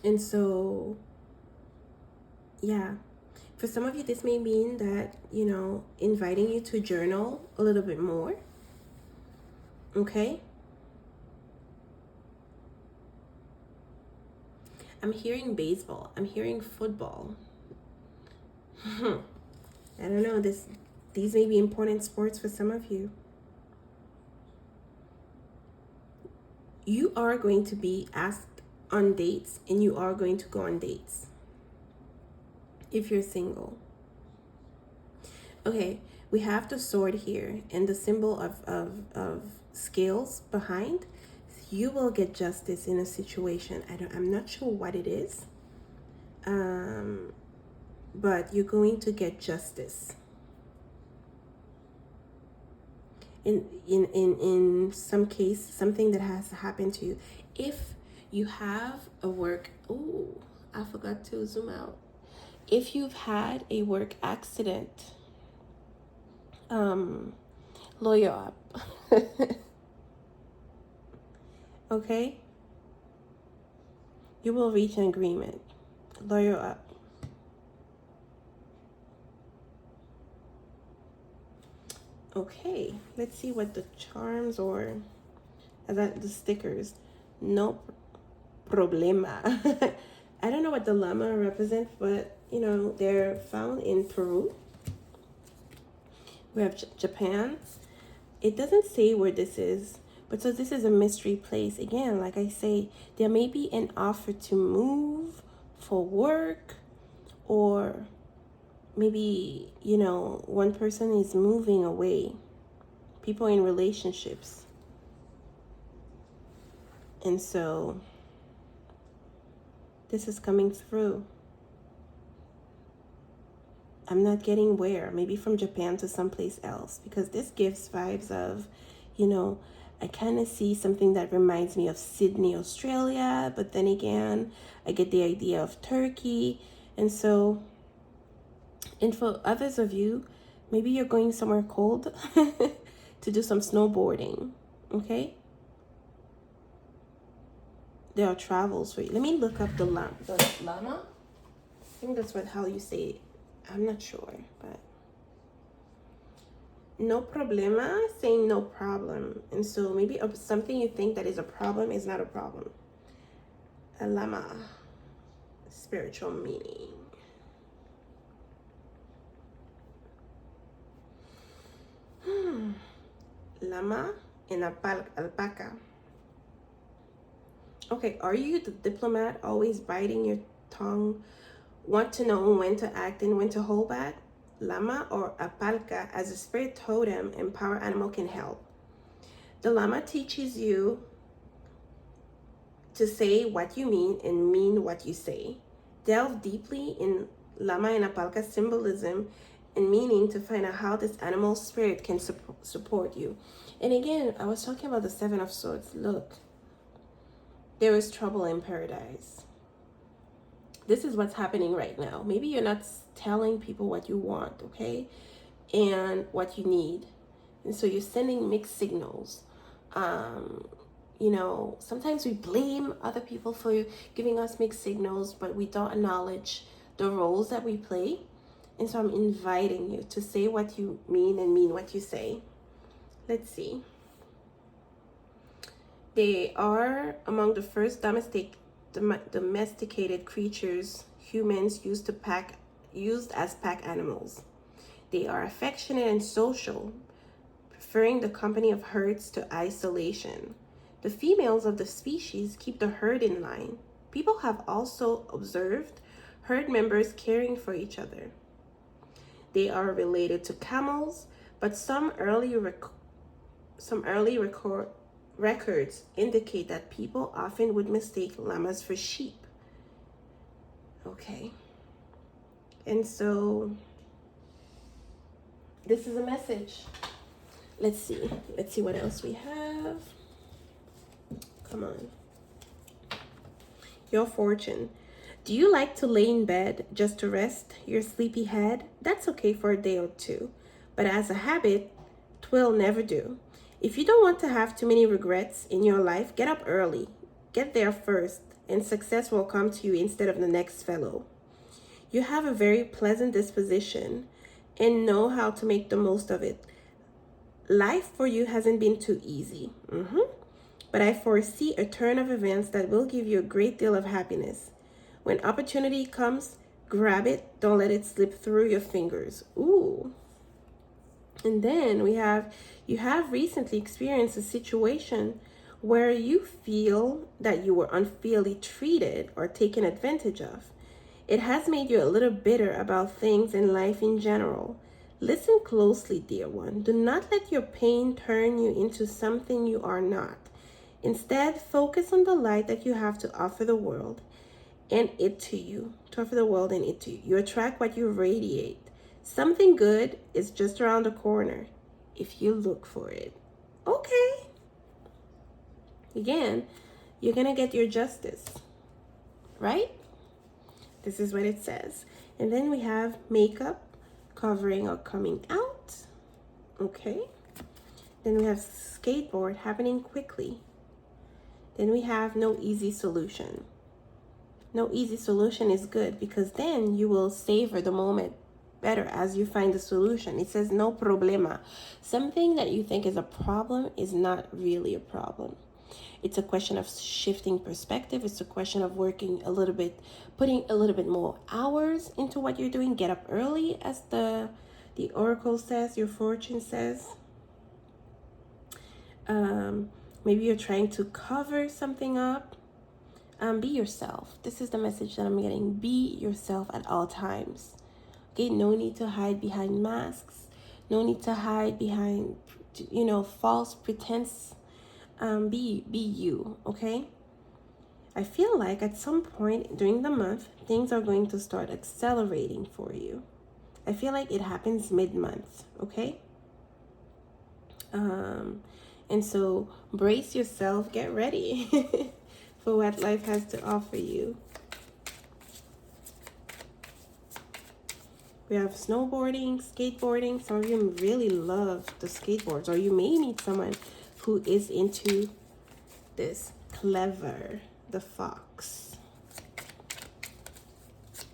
And so, yeah, for some of you, this may mean that, inviting you to journal a little bit more. Okay? I'm hearing baseball. I'm hearing football. I don't know. These may be important sports for some of you. You are going to be asked on dates, and you are going to go on dates if you're single. Okay, we have the sword here and the symbol of scales behind. You will get justice in a situation. I'm not sure what it is. But you're going to get justice. In some case, something that has happened to you. If you have a work, I forgot to zoom out. If you've had a work accident, lawyer up. Okay? You will reach an agreement. Lawyer up. Okay, let's see what the charms or the stickers. No problema. I don't know what the llama represents, but they're found in Peru. We have Japan. It doesn't say where this is, but so this is a mystery place. Again, like I say, there may be an offer to move for work, or maybe, one person is moving away. People in relationships. And so this is coming through. I'm not getting where. Maybe from Japan to someplace else. Because this gives vibes of, I kind of see something that reminds me of Sydney, Australia. But then again, I get the idea of Turkey. And so, and for others of you, maybe you're going somewhere cold to do some snowboarding. Okay? There are travels for you. Let me look up the llama. I think that's how you say it. I'm not sure, but no problema, saying no problem. And so maybe something you think that is a problem is not a problem. A llama, spiritual meaning. Llama and alpaca. Okay, are you the diplomat, always biting your tongue? Want to know when to act and when to hold back? Llama or alpaca as a spirit totem and power animal can help. The llama teaches you to say what you mean what you say. Delve deeply in Lama and Apalka symbolism and meaning to find out how this animal spirit can support you. And again, I was talking about the Seven of Swords. Look, there is trouble in paradise. This is what's happening right now. Maybe you're not telling people what you want, okay? And what you need. And so you're sending mixed signals. You know, sometimes we blame other people for giving us mixed signals, but we don't acknowledge the roles that we play. And so I'm inviting you to say what you mean and mean what you say. Let's see. They are among the first domesticated creatures humans used as pack animals. They are affectionate and social, preferring the company of herds to isolation. The females of the species keep the herd in line. People have also observed herd members caring for each other. They are related to camels, but some early records indicate that people often would mistake llamas for sheep. Okay. And so this is a message. Let's see what else we have. Come on. Your fortune. Do you like to lay in bed just to rest your sleepy head? That's okay for a day or two, but as a habit, 'twill never do. If you don't want to have too many regrets in your life, get up early. Get there first, and success will come to you instead of the next fellow. You have a very pleasant disposition and know how to make the most of it. Life for you hasn't been too easy. But I foresee a turn of events that will give you a great deal of happiness. When opportunity comes, grab it. Don't let it slip through your fingers. Ooh. And then you have recently experienced a situation where you feel that you were unfairly treated or taken advantage of. It has made you a little bitter about things in life in general. Listen closely, dear one. Do not let your pain turn you into something you are not. Instead, focus on the light that you have to offer the world and it to you. To offer the world and it to you. You attract what you radiate. Something good is just around the corner if you look for it. Okay. Again, you're going to get your justice, right? This is what it says. And then we have makeup covering or coming out. Okay. Then we have skateboard happening quickly. Then we have no easy solution. No easy solution is good because then you will savor the moment better as you find the solution. It says no problema. Something that you think is a problem is not really a problem. It's a question of shifting perspective. It's a question of working a little bit, putting a little bit more hours into what you're doing. Get up early, as the oracle says, your fortune says. Maybe you're trying to cover something up. Be yourself. This is the message that I'm getting. Be yourself at all times. Okay, no need to hide behind masks. No need to hide behind, false pretense. Be you, okay? I feel like at some point during the month, things are going to start accelerating for you. I feel like it happens mid-month, okay? And so brace yourself, get ready for what life has to offer you. We have snowboarding, skateboarding. Some of you really love the skateboards, or you may meet someone who is into this. Clever, the fox.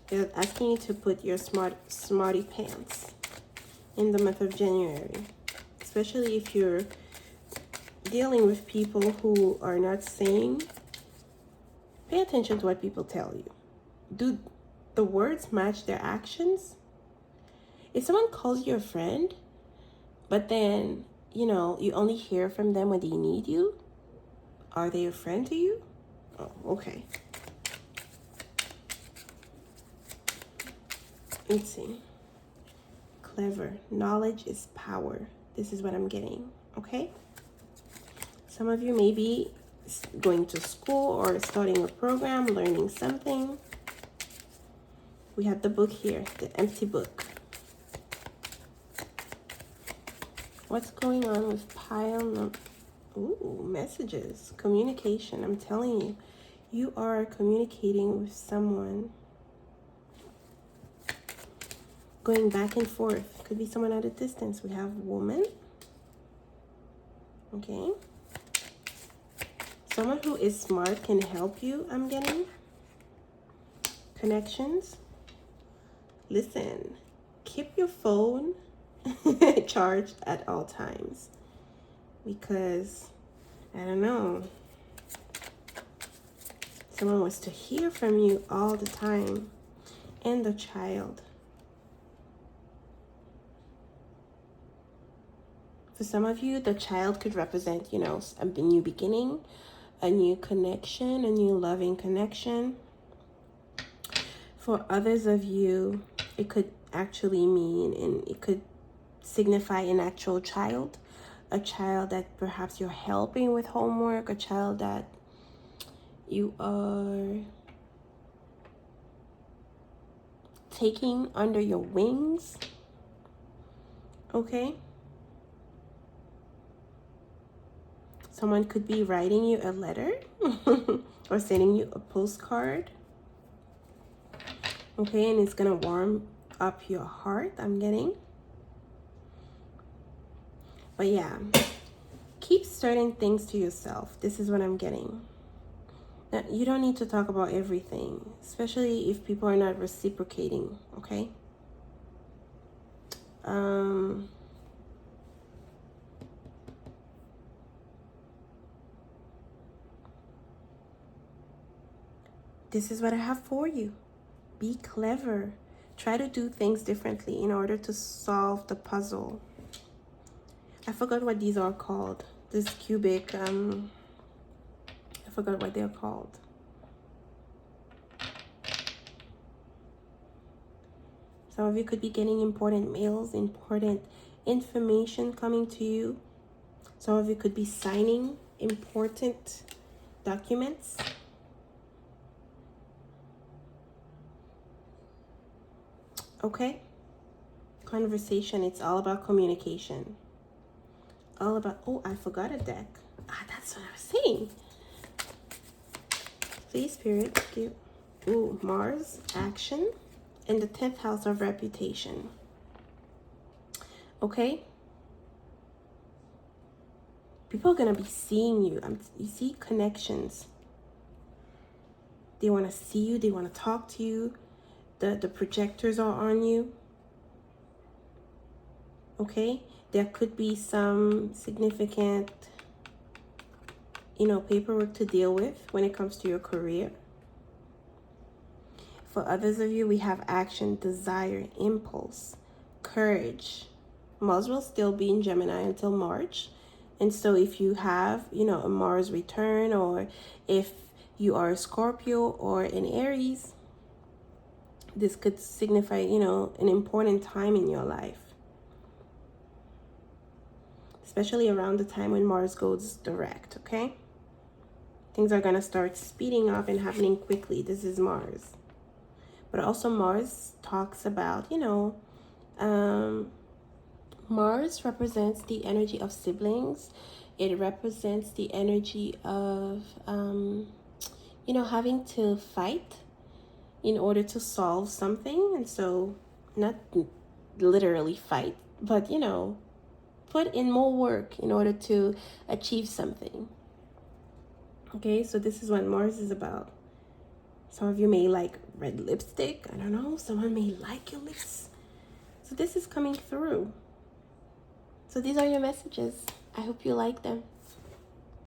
They're asking you to put your smarty pants in the month of January, especially if you're dealing with people who are not saying. Pay attention to what people tell you. Do the words match their actions? If someone calls you a friend, but then, you only hear from them when they need you, are they a friend to you? Oh, okay. Let's see. Clever. Knowledge is power. This is what I'm getting, okay? Some of you may be going to school or starting a program, learning something. We have the book here, the empty book. What's going on with pile? Ooh, messages, communication. I'm telling you, you are communicating with someone. Going back and forth. Could be someone at a distance. We have woman. Okay. Someone who is smart can help you, I'm getting. Connections. Listen, keep your phone charged at all times. Because, I don't know, someone wants to hear from you all the time. And the child. For some of you, the child could represent, you know, a new beginning, a new connection, a new loving connection. For others of you, it could actually mean, and it could signify an actual child, a child that perhaps you're helping with homework, a child that you are taking under your wings. Okay? Someone could be writing you a letter or sending you a postcard. Okay, and it's gonna warm up your heart, I'm getting. But yeah, keep certain things to yourself. This is what I'm getting. Now, you don't need to talk about everything, especially if people are not reciprocating, okay? This is what I have for you. Be clever. Try to do things differently in order to solve the puzzle. I forgot what these are called. This cubic, I forgot what they're called. Some of you could be getting important mails, important information coming to you. Some of you could be signing important documents. Okay? Conversation, it's all about communication. All about, oh, I forgot a deck. That's what I was saying. Please, Spirit, give, ooh, Mars, action, and the 10th house of reputation. Okay? People are going to be seeing you. You see connections. They want to see you. They want to talk to you. The projectors are on you. Okay? There could be some significant, you know, paperwork to deal with when it comes to your career. For others of you, we have action, desire, impulse, courage. Mars will still be in Gemini until March. And so if you have, you know, a Mars return, or if you are a Scorpio or an Aries, this could signify, you know, an important time in your life. Especially around the time when Mars goes direct, okay? Things are going to start speeding up and happening quickly. This is Mars. But also Mars talks about, you know, Mars represents the energy of siblings. It represents the energy of, you know, having to fight in order to solve something. And so not literally fight, but, you know, put in more work in order to achieve something. Okay, so this is what Mars is about. Some of you may like red lipstick. I don't know. Someone may like your lips. So this is coming through. So these are your messages. I hope you like them.